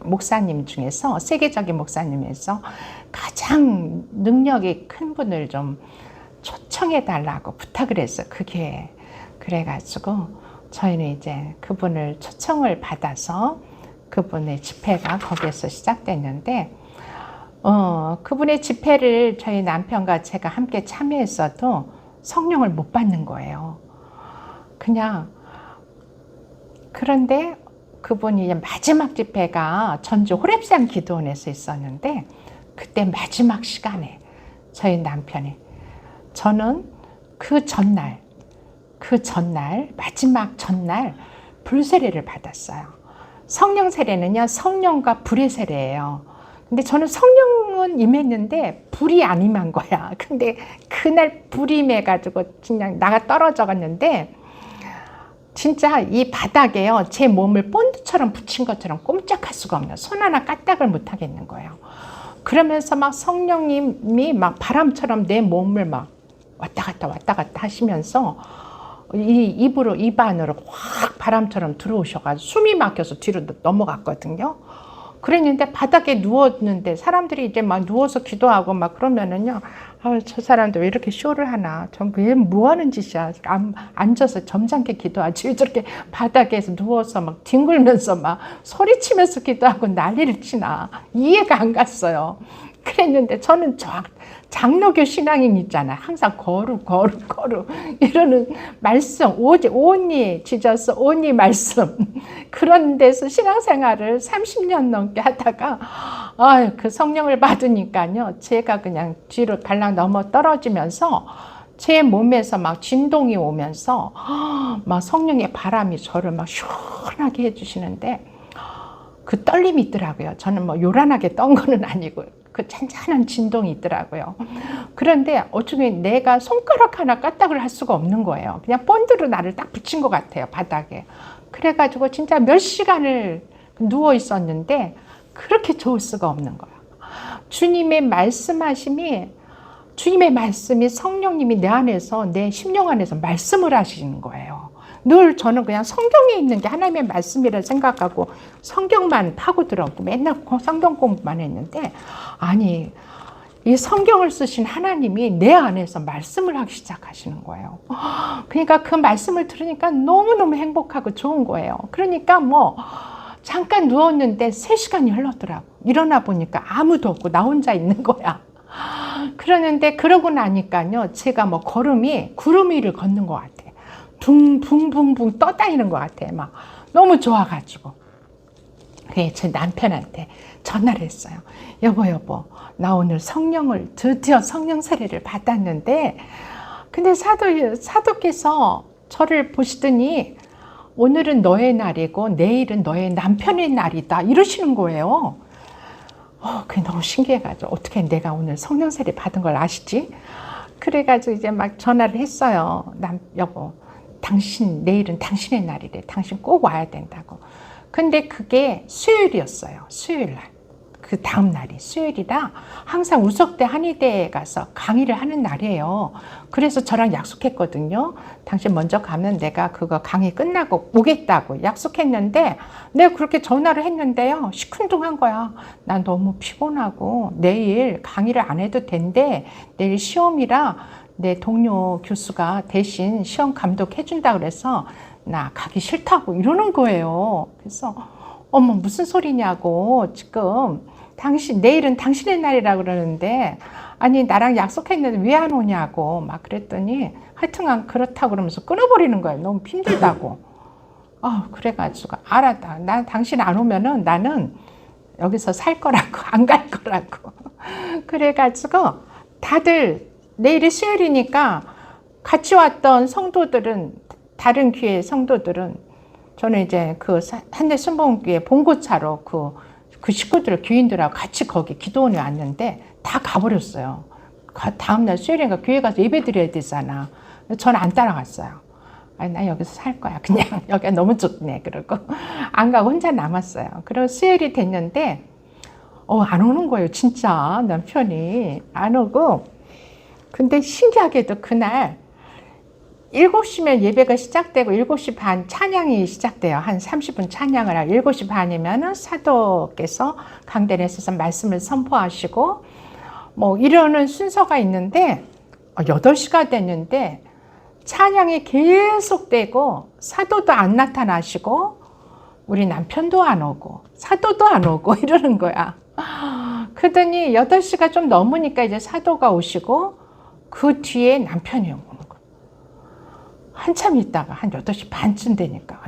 목사님 중에서 세계적인 목사님에서 가장 능력이 큰 분을 좀 초청해 달라고 부탁을 했어요. 그게 그래가지고 저희는 이제 그분을 초청을 받아서 그분의 집회가 거기에서 시작됐는데 그분의 집회를 저희 남편과 제가 함께 참여했어도 성령을 못 받는 거예요. 그냥 그런데 그분이 마지막 집회가 전주 호랩산 기도원에서 있었는데 그때 마지막 시간에 저희 남편이 저는 그 전날 마지막 전날 불세례를 받았어요. 성령 세례는요 성령과 불의 세례예요. 근데 저는 성령은 임했는데 불이 안 임한 거야. 근데 그날 불이 임해가지고 그냥 나가 떨어져 갔는데 진짜 이 바닥에요 제 몸을 본드처럼 붙인 것처럼 꼼짝할 수가 없는 손 하나 까딱을 못 하겠는 거예요. 그러면서 막 성령님이 막 바람처럼 내 몸을 막 왔다 갔다 하시면서 입 안으로 확 바람처럼 들어오셔가지고 숨이 막혀서 뒤로 넘어갔거든요. 그랬는데 바닥에 누웠는데 사람들이 이제 막 누워서 기도하고 막 그러면은요, 저 사람들 왜 이렇게 쇼를 하나? 왜 뭐 하는 짓이야? 앉아서 점잖게 기도하지. 왜 저렇게 바닥에서 누워서 막 뒹굴면서 막 소리치면서 기도하고 난리를 치나? 이해가 안 갔어요. 그랬는데 저는 장로교 신앙인 있잖아요. 항상 거룩 이러는 말씀, 온리 지저스 온리 말씀 그런 데서 신앙생활을 30년 넘게 하다가 그 성령을 받으니까요. 제가 그냥 뒤로 발랑 넘어 떨어지면서 제 몸에서 막 진동이 오면서 막 성령의 바람이 저를 막 시원하게 해주시는데 그 떨림이 있더라고요. 저는 뭐 요란하게 떤 거는 아니고 그 잔잔한 진동이 있더라고요. 그런데 어쩌면 내가 손가락 하나 까딱을 할 수가 없는 거예요. 그냥 본드로 나를 딱 붙인 것 같아요, 바닥에. 그래가지고 진짜 몇 시간을 누워 있었는데 그렇게 좋을 수가 없는 거예요. 주님의 말씀하심이 주님의 말씀이 성령님이 내 안에서 내 심령 안에서 말씀을 하시는 거예요. 늘 저는 그냥 성경에 있는 게 하나님의 말씀이라 생각하고 성경만 파고들었고 맨날 성경 공부만 했는데 아니 이 성경을 쓰신 하나님이 내 안에서 말씀을 하기 시작하시는 거예요. 그러니까 그 말씀을 들으니까 너무너무 행복하고 좋은 거예요. 그러니까 뭐 잠깐 누웠는데 3시간이 흘렀더라고. 일어나 보니까 아무도 없고 나 혼자 있는 거야. 그러는데 그러고 나니까요 제가 뭐 걸음이 구름 위를 걷는 것 같아. 붕붕붕붕 떠다니는 것 같아. 막 너무 좋아가지고 그래 제 남편한테 전화를 했어요. 여보 나 오늘 성령을 드디어 성령 세례를 받았는데 근데 사도께서 저를 보시더니 오늘은 너의 날이고 내일은 너의 남편의 날이다 이러시는 거예요. 그게 너무 신기해가지고 어떻게 내가 오늘 성령 세례 받은 걸 아시지? 그래가지고 이제 막 전화를 했어요. 여보 내일은 당신의 날이래. 당신 꼭 와야 된다고. 근데 그게 수요일이었어요. 수요일날. 그 다음 날이 수요일이라 항상 우석대 한의대에 가서 강의를 하는 날이에요. 그래서 저랑 약속했거든요. 당신 먼저 가면 내가 그거 강의 끝나고 오겠다고 약속했는데 내가 그렇게 전화를 했는데요. 시큰둥한 거야. 난 너무 피곤하고 내일 강의를 안 해도 된대. 내일 시험이라 내 동료 교수가 대신 시험 감독해준다 그래서 나 가기 싫다고 이러는 거예요. 그래서 어머 무슨 소리냐고 지금 내일은 당신의 날이라 그러는데 아니 나랑 약속했는데 왜 안 오냐고 막 그랬더니 하여튼간 그렇다고 그러면서 끊어버리는 거예요. 너무 힘들다고. 그래가지고 알았다. 나 당신 안 오면은 나는 여기서 살 거라고 안 갈 거라고. 그래가지고 다들 내일이 수요일이니까 같이 왔던 성도들은 다른 교회 성도들은 저는 이제 그 한대 순복음교회 본고차로 그 식구들 교인들하고 같이 거기 기도원에 왔는데 다 가버렸어요. 다음날 수요일인가 교회 가서 예배 드려야 되잖아. 저는 안 따라갔어요. 아니 나 여기서 살 거야. 그냥 여기가 너무 좋네. 그러고 안 가고 혼자 남았어요. 그리고 수요일이 됐는데 안 오는 거예요. 진짜 남편이 안 오고 근데 신기하게도 그날 7시면 예배가 시작되고 7시 반 찬양이 시작돼요. 한 30분 찬양을 하고 7시 반이면 사도께서 강단에 서서 말씀을 선포하시고 뭐 이러는 순서가 있는데 8시가 됐는데 찬양이 계속되고 사도도 안 나타나시고 우리 남편도 안 오고 사도도 안 오고 이러는 거야. 그러더니 8시가 좀 넘으니까 이제 사도가 오시고 그 뒤에 남편이 오는 거야. 한참 있다가 한 8시 반쯤 되니까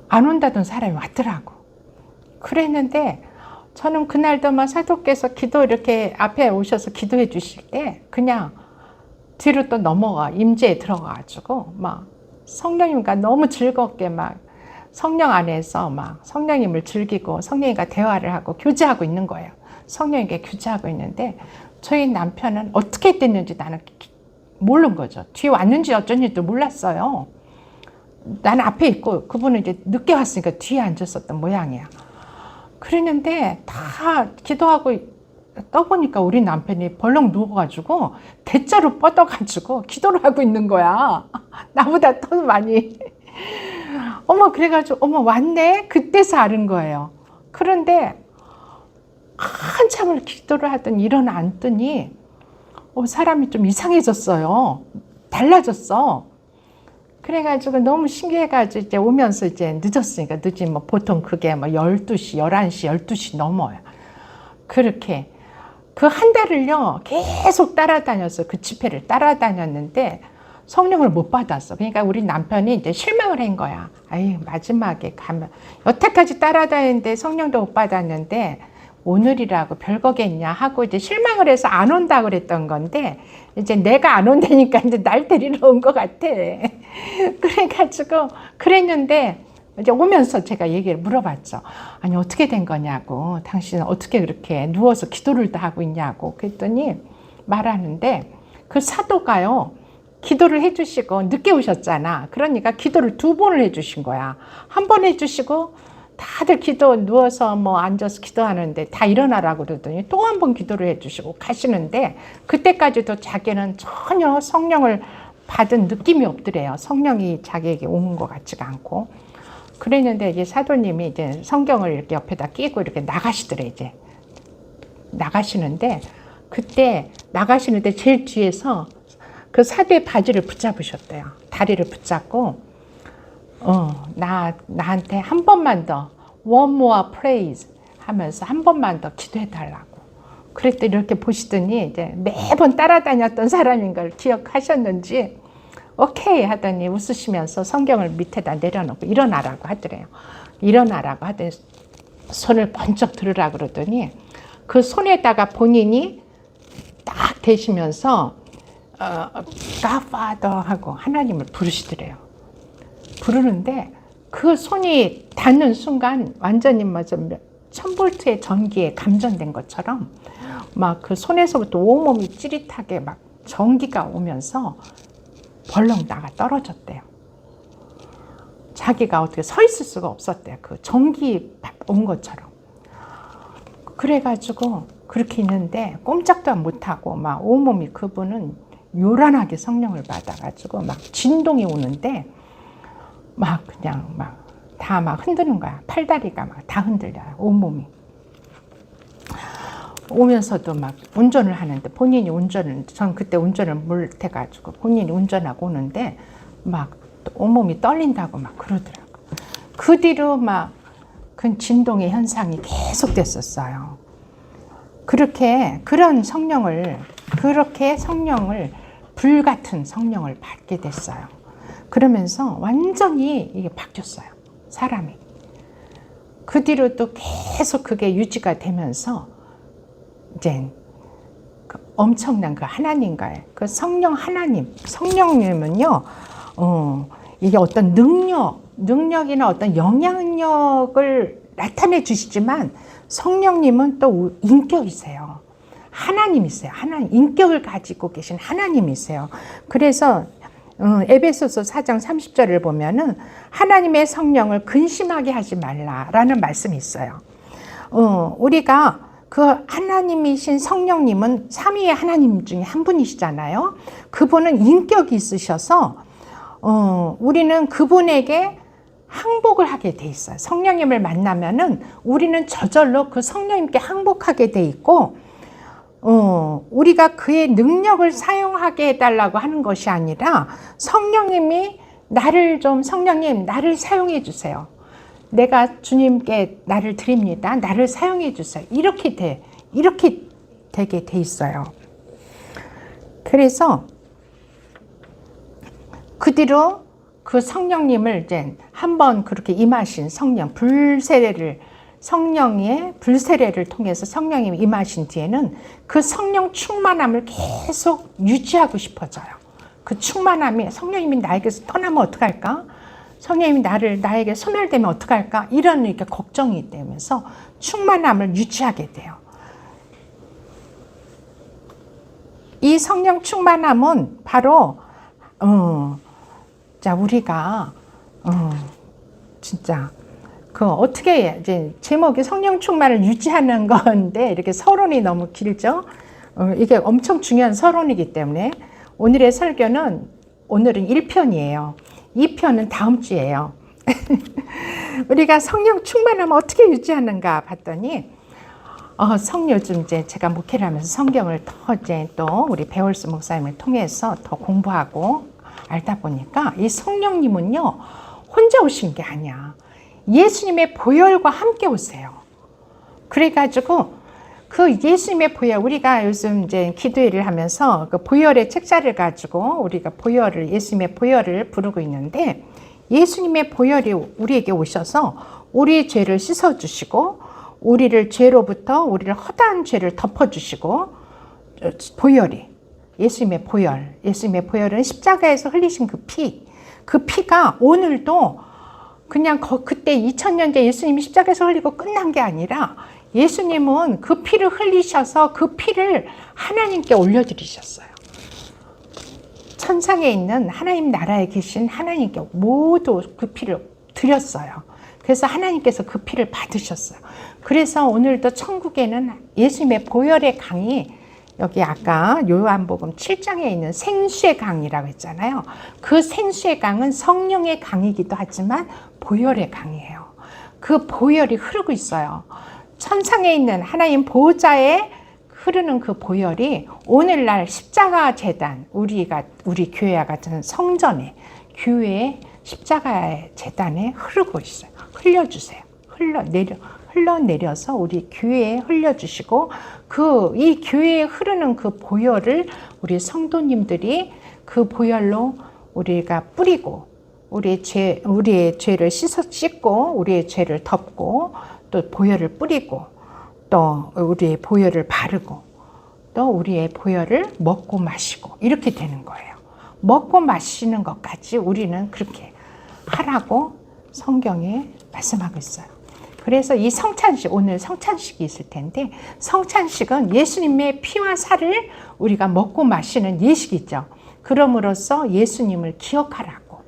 안 온다던 사람이 왔더라고. 그랬는데 저는 그날도 막 사도께서 기도 이렇게 앞에 오셔서 기도해 주실 때 그냥 뒤로 또 넘어가 임재에 들어가가지고 막 성령님과 너무 즐겁게 막 성령 안에서 막 성령님을 즐기고 성령님과 대화를 하고 교제하고 있는 거예요. 성령님께 교제하고 있는데 저희 남편은 어떻게 됐는지 나는 모르는 거죠. 뒤에 왔는지 어쩐지도 몰랐어요. 나는 앞에 있고 그분은 이제 늦게 왔으니까 뒤에 앉았었던 모양이야. 그랬는데 다 기도하고 떠보니까 우리 남편이 벌렁 누워가지고 대자로 뻗어가지고 기도를 하고 있는 거야. 나보다 더 많이. 그래가지고 왔네? 그때서 아는 거예요. 그런데 한참을 기도를 하더니 일어나 앉더니 사람이 좀 이상해졌어요. 달라졌어. 그래가지고 너무 신기해가지고 이제 오면서 이제 늦었으니까 늦지 뭐 보통 그게 뭐 12시, 11시, 12시 넘어요. 그렇게 그 한 달을요 계속 따라다녔어요. 그 집회를 따라다녔는데 성령을 못 받았어. 그러니까 우리 남편이 이제 실망을 한 거야. 마지막에 가면 여태까지 따라다녔는데 성령도 못 받았는데 오늘이라고 별거겠냐 하고 이제 실망을 해서 안 온다 그랬던 건데 이제 내가 안 온다니까 이제 날 데리러 온 것 같아. 그래가지고 그랬는데 이제 오면서 제가 얘기를 물어봤죠. 아니 어떻게 된 거냐고. 당신은 어떻게 그렇게 누워서 기도를 다 하고 있냐고. 그랬더니 말하는데 그 사도가요. 기도를 해주시고 늦게 오셨잖아. 그러니까 기도를 2번을 해주신 거야. 한 번 해주시고 다들 기도 누워서 뭐 앉아서 기도하는데 다 일어나라고 그러더니 또 한 번 기도를 해주시고 가시는데 그때까지도 자기는 전혀 성령을 받은 느낌이 없더래요. 성령이 자기에게 오는 것 같지가 않고. 그랬는데 이제 사도님이 이제 성경을 이렇게 옆에다 끼고 이렇게 나가시더래. 이제 나가시는데 그때 나가시는데 제일 뒤에서 그 사도의 바지를 붙잡으셨대요. 다리를 붙잡고 나한테 한 번만 더 one more praise 하면서 한 번만 더 기도해 달라고. 그랬더니 이렇게 보시더니 이제 매번 따라다녔던 사람인 걸 기억하셨는지 오케이 하더니 웃으시면서 성경을 밑에다 내려놓고 일어나라고 하더래요. 일어나라고 하더니 손을 번쩍 들으라고 그러더니 그 손에다가 본인이 딱 대시면서 God Father 하고 하나님을 부르시더래요. 부르는데 그 손이 닿는 순간 완전히 1000볼트의 전기에 감전된 것처럼 막 그 손에서부터 온몸이 찌릿하게 막 전기가 오면서 벌렁 나가 떨어졌대요. 자기가 어떻게 서 있을 수가 없었대요. 그 전기 온 것처럼. 그래가지고 그렇게 있는데 꼼짝도 못하고 막 온몸이 그분은 요란하게 성령을 받아가지고 막 진동이 오는데 막 그냥 막 다 막 흔드는 거야. 팔다리가 막 다 흔들려요. 온몸이. 오면서도 막 운전을 하는데 본인이 전 그때 운전을 못해가지고 본인이 운전하고 오는데 막 온몸이 떨린다고 막 그러더라고. 그 뒤로 막 그 진동의 현상이 계속 됐었어요. 그런 성령을 불같은 성령을 받게 됐어요. 그러면서 완전히 이게 바뀌었어요. 사람이. 그 뒤로 또 계속 그게 유지가 되면서 이제 그 엄청난 그 하나님과의 그 성령님은요, 이게 어떤 능력이나 어떤 영향력을 나타내 주시지만 성령님은 또 인격이세요. 하나님이세요. 인격을 가지고 계신 하나님이세요. 그래서 에베소서 4장 30절을 보면은 하나님의 성령을 근심하게 하지 말라라는 말씀이 있어요. 우리가 그 하나님이신 성령님은 삼위의 하나님 중에 한 분이시잖아요. 그분은 인격이 있으셔서 우리는 그분에게 항복을 하게 돼 있어요. 성령님을 만나면은 우리는 저절로 그 성령님께 항복하게 돼 있고 우리가 그의 능력을 사용하게 해달라고 하는 것이 아니라 성령님이 성령님 나를 사용해 주세요. 내가 주님께 나를 드립니다. 나를 사용해 주세요. 이렇게 되게 돼 있어요. 그래서 그 뒤로 그 성령님을 이제 한번 그렇게 임하신 성령의 불세례를 통해서 성령님이 임하신 뒤에는 그 성령 충만함을 계속 유지하고 싶어져요. 그 충만함이 성령님이 나에게서 떠나면 어떡할까? 성령님이 나에게 소멸되면 어떡할까? 이런 이렇게 걱정이 되면서 충만함을 유지하게 돼요. 이 성령 충만함은 바로 우리가 진짜 어떻게 이제 제목이 성령 충만을 유지하는 건데 이렇게 서론이 너무 길죠. 이게 엄청 중요한 서론이기 때문에 오늘은 1편이에요. 2편은 다음 주예요. 우리가 성령 충만하면 어떻게 유지하는가 봤더니 요즘 이제 제가 목회를 하면서 성경을 또 우리 배월수 목사님을 통해서 더 공부하고 알다 보니까 이 성령님은요 혼자 오신 게 아니야. 예수님의 보혈과 함께 오세요. 그래가지고 그 예수님의 보혈, 우리가 요즘 이제 기도회를 하면서 그 보혈의 책자를 가지고 우리가 예수님의 보혈을 부르고 있는데 예수님의 보혈이 우리에게 오셔서 우리의 죄를 씻어주시고 우리를 허다한 죄를 덮어주시고 예수님의 보혈은 십자가에서 흘리신 그 피가 오늘도 그냥 그때 2000년째 예수님이 십자가에서 흘리고 끝난 게 아니라 예수님은 그 피를 흘리셔서 그 피를 하나님께 올려드리셨어요. 천상에 있는 하나님 나라에 계신 하나님께 모두 그 피를 드렸어요. 그래서 하나님께서 그 피를 받으셨어요. 그래서 오늘도 천국에는 예수님의 보혈의 강이, 여기 아까 요한복음 7장에 있는 생수의 강이라고 했잖아요. 그 생수의 강은 성령의 강이기도 하지만 보혈의 강이에요. 그 보혈이 흐르고 있어요. 천상에 있는 하나님 보호자에 흐르는 그 보혈이 오늘날 십자가 재단, 우리 교회와 같은 성전에, 교회의 십자가의 재단에 흐르고 있어요. 흘려주세요. 흘러내려서 우리 교회에 흘려주시고, 이 교회에 흐르는 그 보혈을 우리 성도님들이 그 보혈로 우리가 뿌리고, 우리의 죄를 씻고, 우리의 죄를 덮고, 또 보혈을 뿌리고, 또 우리의 보혈을 바르고, 또 우리의 보혈을 먹고 마시고, 이렇게 되는 거예요. 먹고 마시는 것까지 우리는 그렇게 하라고 성경에 말씀하고 있어요. 그래서 이 성찬식, 오늘 성찬식이 있을 텐데, 성찬식은 예수님의 피와 살을 우리가 먹고 마시는 예식이죠. 그럼으로써 예수님을 기억하라고,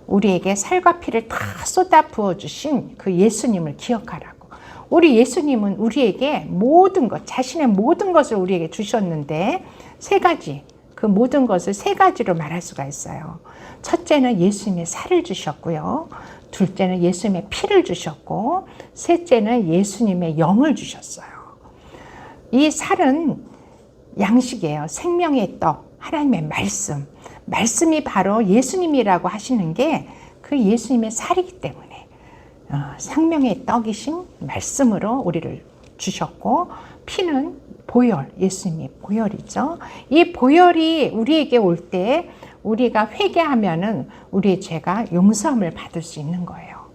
우리에게 살과 피를 다 쏟아 부어주신 그 예수님을 기억하라고. 우리 예수님은 우리에게 모든 것, 자신의 모든 것을 우리에게 주셨는데, 세 가지, 그 모든 것을 세 가지로 말할 수가 있어요. 첫째는 예수님의 살을 주셨고요. 둘째는 예수님의 피를 주셨고, 셋째는 예수님의 영을 주셨어요. 이 살은 양식이에요. 생명의 떡, 하나님의 말씀. 말씀이 바로 예수님이라고 하시는 게 그 예수님의 살이기 때문에 생명의 떡이신 말씀으로 우리를 주셨고, 피는 보혈, 예수님의 보혈이죠. 이 보혈이 우리에게 올 때 우리가 회개하면은 우리의 죄가 용서함을 받을 수 있는 거예요.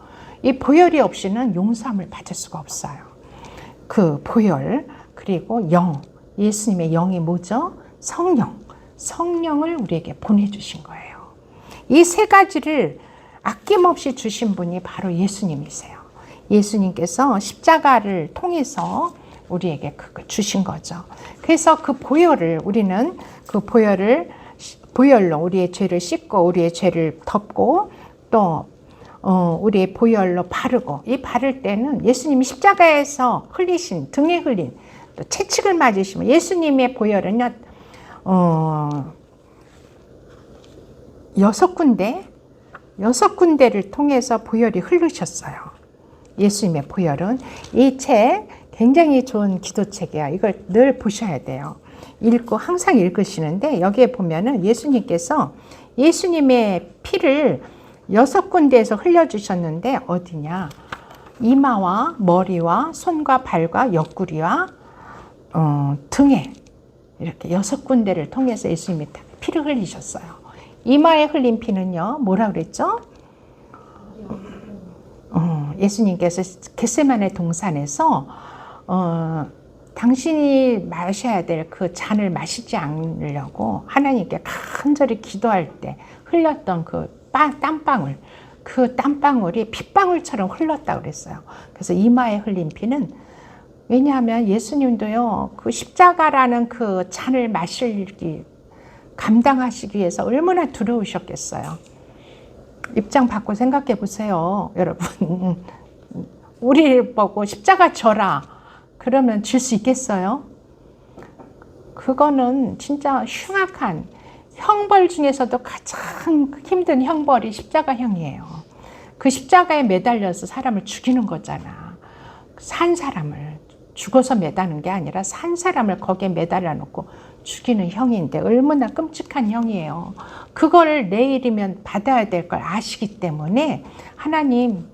이 보혈이 없이는 용서함을 받을 수가 없어요. 그 보혈, 그리고 영, 예수님의 영이 뭐죠? 성령을 우리에게 보내주신 거예요. 이 세 가지를 아낌없이 주신 분이 바로 예수님이세요. 예수님께서 십자가를 통해서 우리에게 그걸 주신 거죠. 그래서 그 보혈을, 우리는 그 보혈로 우리의 죄를 씻고, 우리의 죄를 덮고, 또 우리의 보혈로 바르고, 이 바를 때는 예수님이 십자가에서 흘리신, 등에 흘린, 또 채찍을 맞으시면, 예수님의 보혈은요, 6군데를 통해서 보혈이 흐르셨어요. 예수님의 보혈은. 이 책 굉장히 좋은 기도책이에요. 이걸 늘 보셔야 돼요. 읽고 항상 읽으시는데, 여기에 보면은 예수님께서 예수님의 피를 6군데에서 흘려주셨는데, 어디냐? 이마와 머리와 손과 발과 옆구리와 등에, 이렇게 6군데를 통해서 예수님이 피를 흘리셨어요. 이마에 흘린 피는요, 뭐라 그랬죠? 예수님께서 겟세마네 동산에서 당신이 마셔야 될 그 잔을 마시지 않으려고 하나님께 간절히 기도할 때 흘렸던 그 땀방울, 그 땀방울이 핏방울처럼 흘렀다고 그랬어요. 그래서 이마에 흘린 피는, 왜냐하면 예수님도요, 그 십자가라는 그 잔을 감당하시기 위해서 얼마나 두려우셨겠어요. 입장 바꿔 생각해 보세요, 여러분. 우리를 보고 십자가 져라 그러면 질 수 있겠어요? 그거는 진짜 흉악한 형벌 중에서도 가장 힘든 형벌이 십자가형이에요. 그 십자가에 매달려서 사람을 죽이는 거잖아. 산 사람을 죽어서 매다는 게 아니라 산 사람을 거기에 매달려 놓고 죽이는 형인데 얼마나 끔찍한 형이에요. 그걸 내일이면 받아야 될 걸 아시기 때문에 하나님,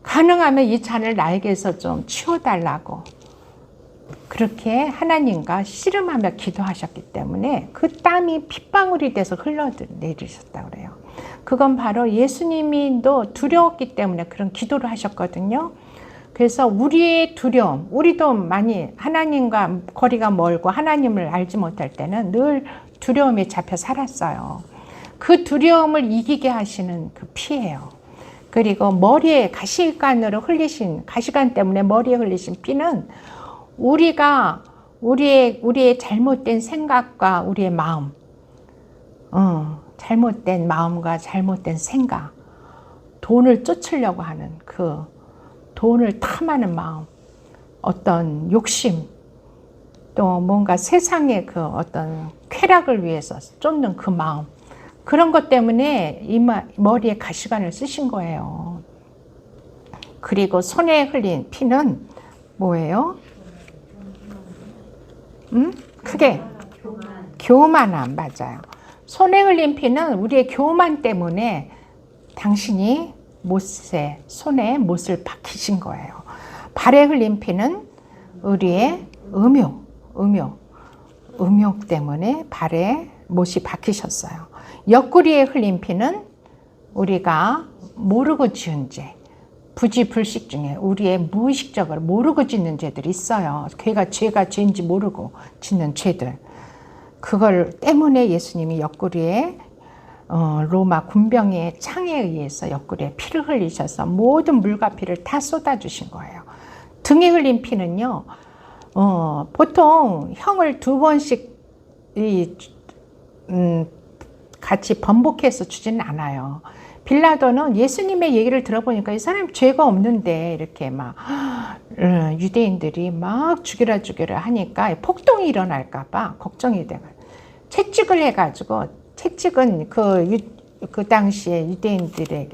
가능하면 이 잔을 나에게서 좀 치워달라고 그렇게 하나님과 씨름하며 기도하셨기 때문에 그 땀이 핏방울이 돼서 흘러내리셨다고 그래요. 그건 바로 예수님도 두려웠기 때문에 그런 기도를 하셨거든요. 그래서 우리의 두려움, 우리도 많이 하나님과 거리가 멀고 하나님을 알지 못할 때는 늘 두려움에 잡혀 살았어요. 그 두려움을 이기게 하시는 그 피예요. 그리고 머리에 가시관 때문에 머리에 흘리신 피는 우리의 잘못된 생각과 우리의 마음, 잘못된 마음과 잘못된 생각, 돈을 쫓으려고 하는 그 돈을 탐하는 마음, 어떤 욕심, 또 뭔가 세상의 그 어떤 쾌락을 위해서 쫓는 그 마음, 그런 것 때문에 머리에 가시관을 쓰신 거예요. 그리고 손에 흘린 피는 뭐예요? 크게 교만함. 맞아요. 손에 흘린 피는 우리의 교만 때문에 당신이 손에 못을 박히신 거예요. 발에 흘린 피는 우리의 음욕 때문에 발에 못이 박히셨어요. 옆구리에 흘린 피는 우리가 모르고 지은 죄, 부지불식 중에 우리의 무의식적으로 모르고 짓는 죄들이 있어요. 죄가 죄인지 모르고 짓는 죄들. 그걸 때문에 예수님이 옆구리에 로마 군병의 창에 의해서 옆구리에 피를 흘리셔서 모든 물과 피를 다 쏟아주신 거예요. 등에 흘린 피는요, 보통 형을 2번씩 같이 번복해서 주지는 않아요. 빌라도는 예수님의 얘기를 들어보니까 이 사람 죄가 없는데 이렇게 막 유대인들이 막 죽여라 하니까 폭동이 일어날까 봐 걱정이 돼요. 채찍을 해가지고, 채찍은 그 당시에 유대인들의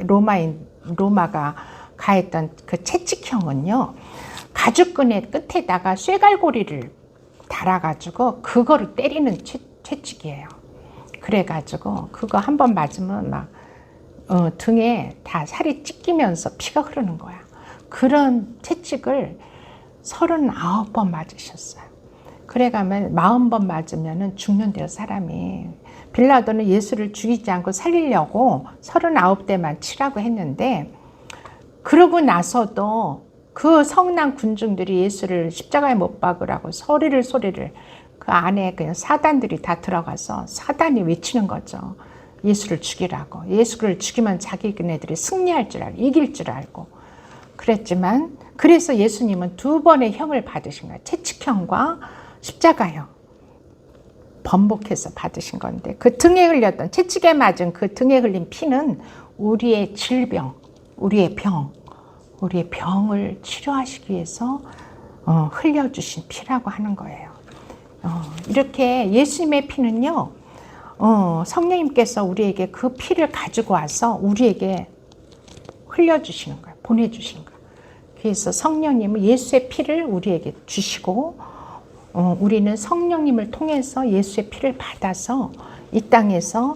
로마가 가했던 그 채찍형은요, 가죽끈의 끝에다가 쇠갈고리를 달아가지고 그거를 때리는 채찍이에요. 그래가지고 그거 한 번 맞으면 막 등에 다 살이 찢기면서 피가 흐르는 거야. 그런 채찍을 39번 맞으셨어요. 그래가면 40번 맞으면 죽는데요, 사람이. 빌라도는 예수를 죽이지 않고 살리려고 39대만 치라고 했는데, 그러고 나서도 그 성난 군중들이 예수를 십자가에 못 박으라고 소리를 그 안에 그냥 사단들이 다 들어가서 사단이 외치는 거죠. 예수를 죽이라고. 예수를 죽이면 자기네들이 승리할 줄 알고 이길 줄 알고 그랬지만, 그래서 예수님은 2번의 형을 받으신 거예요. 채찍형과 십자가형 번복해서 받으신 건데, 그 등에 흘렸던 채찍에 맞은 그 등에 흘린 피는 우리의 질병, 우리의 병을 치료하시기 위해서 흘려주신 피라고 하는 거예요. 이렇게 예수님의 피는요, 성령님께서 우리에게 그 피를 가지고 와서 우리에게 흘려주시는 거예요. 보내주신 거예요. 그래서 성령님은 예수의 피를 우리에게 주시고, 우리는 성령님을 통해서 예수의 피를 받아서 이 땅에서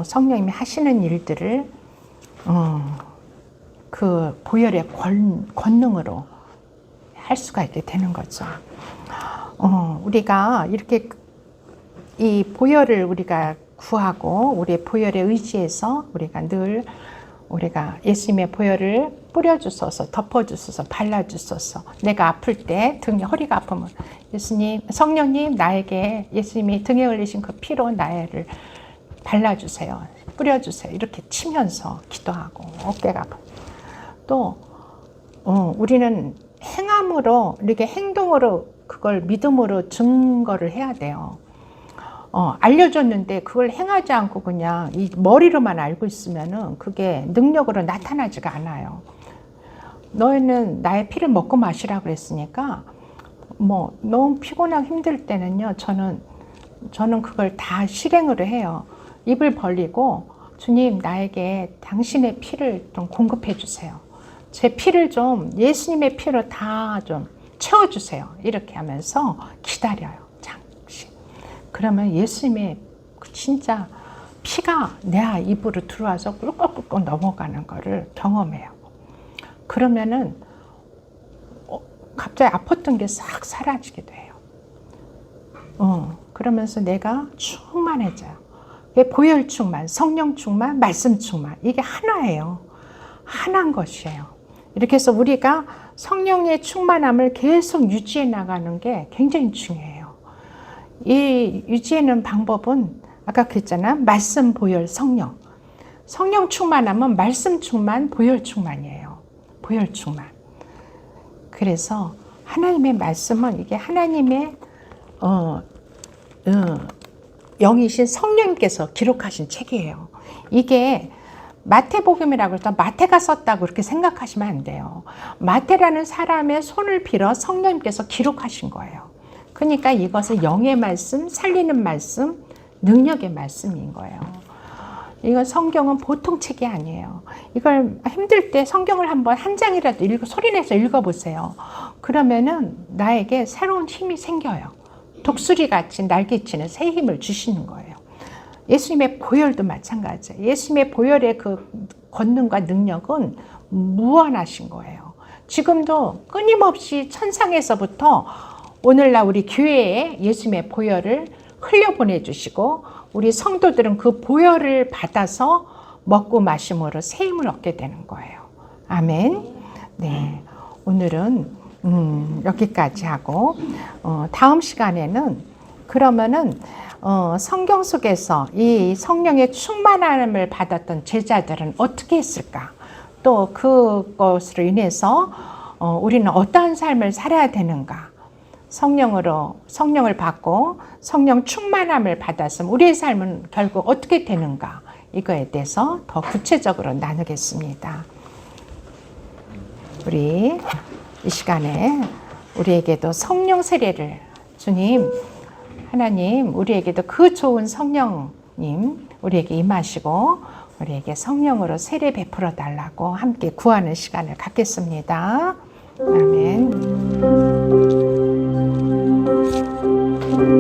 성령님이 하시는 일들을 그 보혈의 권능으로 할 수가 있게 되는 거죠. 우리가 이렇게 이 보혈을 우리가 구하고 우리의 보혈에 의지해서 우리가 예수님의 보혈을 뿌려주소서, 덮어주소서, 발라주소서. 내가 아플 때 허리가 아프면 예수님, 성령님, 나에게 예수님이 등에 흘리신 그 피로 나를 발라주세요, 뿌려주세요. 이렇게 치면서 기도하고, 어깨가 아프면. 또 우리는 행함으로, 이렇게 행동으로, 그걸 믿음으로 증거를 해야 돼요. 알려줬는데 그걸 행하지 않고 그냥 이 머리로만 알고 있으면은 그게 능력으로 나타나지가 않아요. 너희는 나의 피를 먹고 마시라고 그랬으니까, 뭐 너무 피곤하고 힘들 때는요, 저는 그걸 다 실행으로 해요. 입을 벌리고, 주님, 나에게 당신의 피를 좀 공급해 주세요. 제 피를 좀 예수님의 피로 다 좀 채워주세요. 이렇게 하면서 기다려요. 잠시. 그러면 예수님의 진짜 피가 내 입으로 들어와서 꿀꺽꿀꺽 넘어가는 거를 경험해요. 그러면은 갑자기 아팠던 게 싹 사라지기도 해요. 그러면서 내가 충만해져요. 보혈 충만, 성령 충만, 말씀 충만, 이게 하나예요. 하나인 것이에요. 이렇게 해서 우리가 성령의 충만함을 계속 유지해 나가는 게 굉장히 중요해요. 이 유지하는 방법은 아까 그랬잖아. 말씀, 보혈, 성령. 성령 충만하면 말씀 충만, 보혈 충만이에요. 보혈 충만. 그래서 하나님의 말씀은 이게 하나님의 영이신 성령님께서 기록하신 책이에요. 이게 마태복음이라고 해서 마태가 썼다고 그렇게 생각하시면 안 돼요. 마태라는 사람의 손을 빌어 성령님께서 기록하신 거예요. 그러니까 이것은 영의 말씀, 살리는 말씀, 능력의 말씀인 거예요. 이건 성경은 보통 책이 아니에요. 이걸 힘들 때 성경을 한번 한 장이라도 소리내서 읽어보세요. 그러면은 나에게 새로운 힘이 생겨요. 독수리같이 날개치는 새 힘을 주시는 거예요. 예수님의 보혈도 마찬가지예요. 예수님의 보혈의 그 권능과 능력은 무한하신 거예요. 지금도 끊임없이 천상에서부터 오늘날 우리 교회에 예수님의 보혈을 흘려보내주시고 우리 성도들은 그 보혈을 받아서 먹고 마심으로 새 힘을 얻게 되는 거예요. 아멘. 네, 오늘은 여기까지 하고 다음 시간에는 그러면은 성경 속에서 이 성령의 충만함을 받았던 제자들은 어떻게 했을까? 또 그것으로 인해서 우리는 어떠한 삶을 살아야 되는가? 성령을 받고 성령 충만함을 받았으면 우리의 삶은 결국 어떻게 되는가? 이거에 대해서 더 구체적으로 나누겠습니다. 우리 이 시간에 우리에게도 성령 세례를 주님 하나님 우리에게도 그 좋은 성령님 우리에게 임하시고 우리에게 성령으로 세례 베풀어 달라고 함께 구하는 시간을 갖겠습니다. 아멘.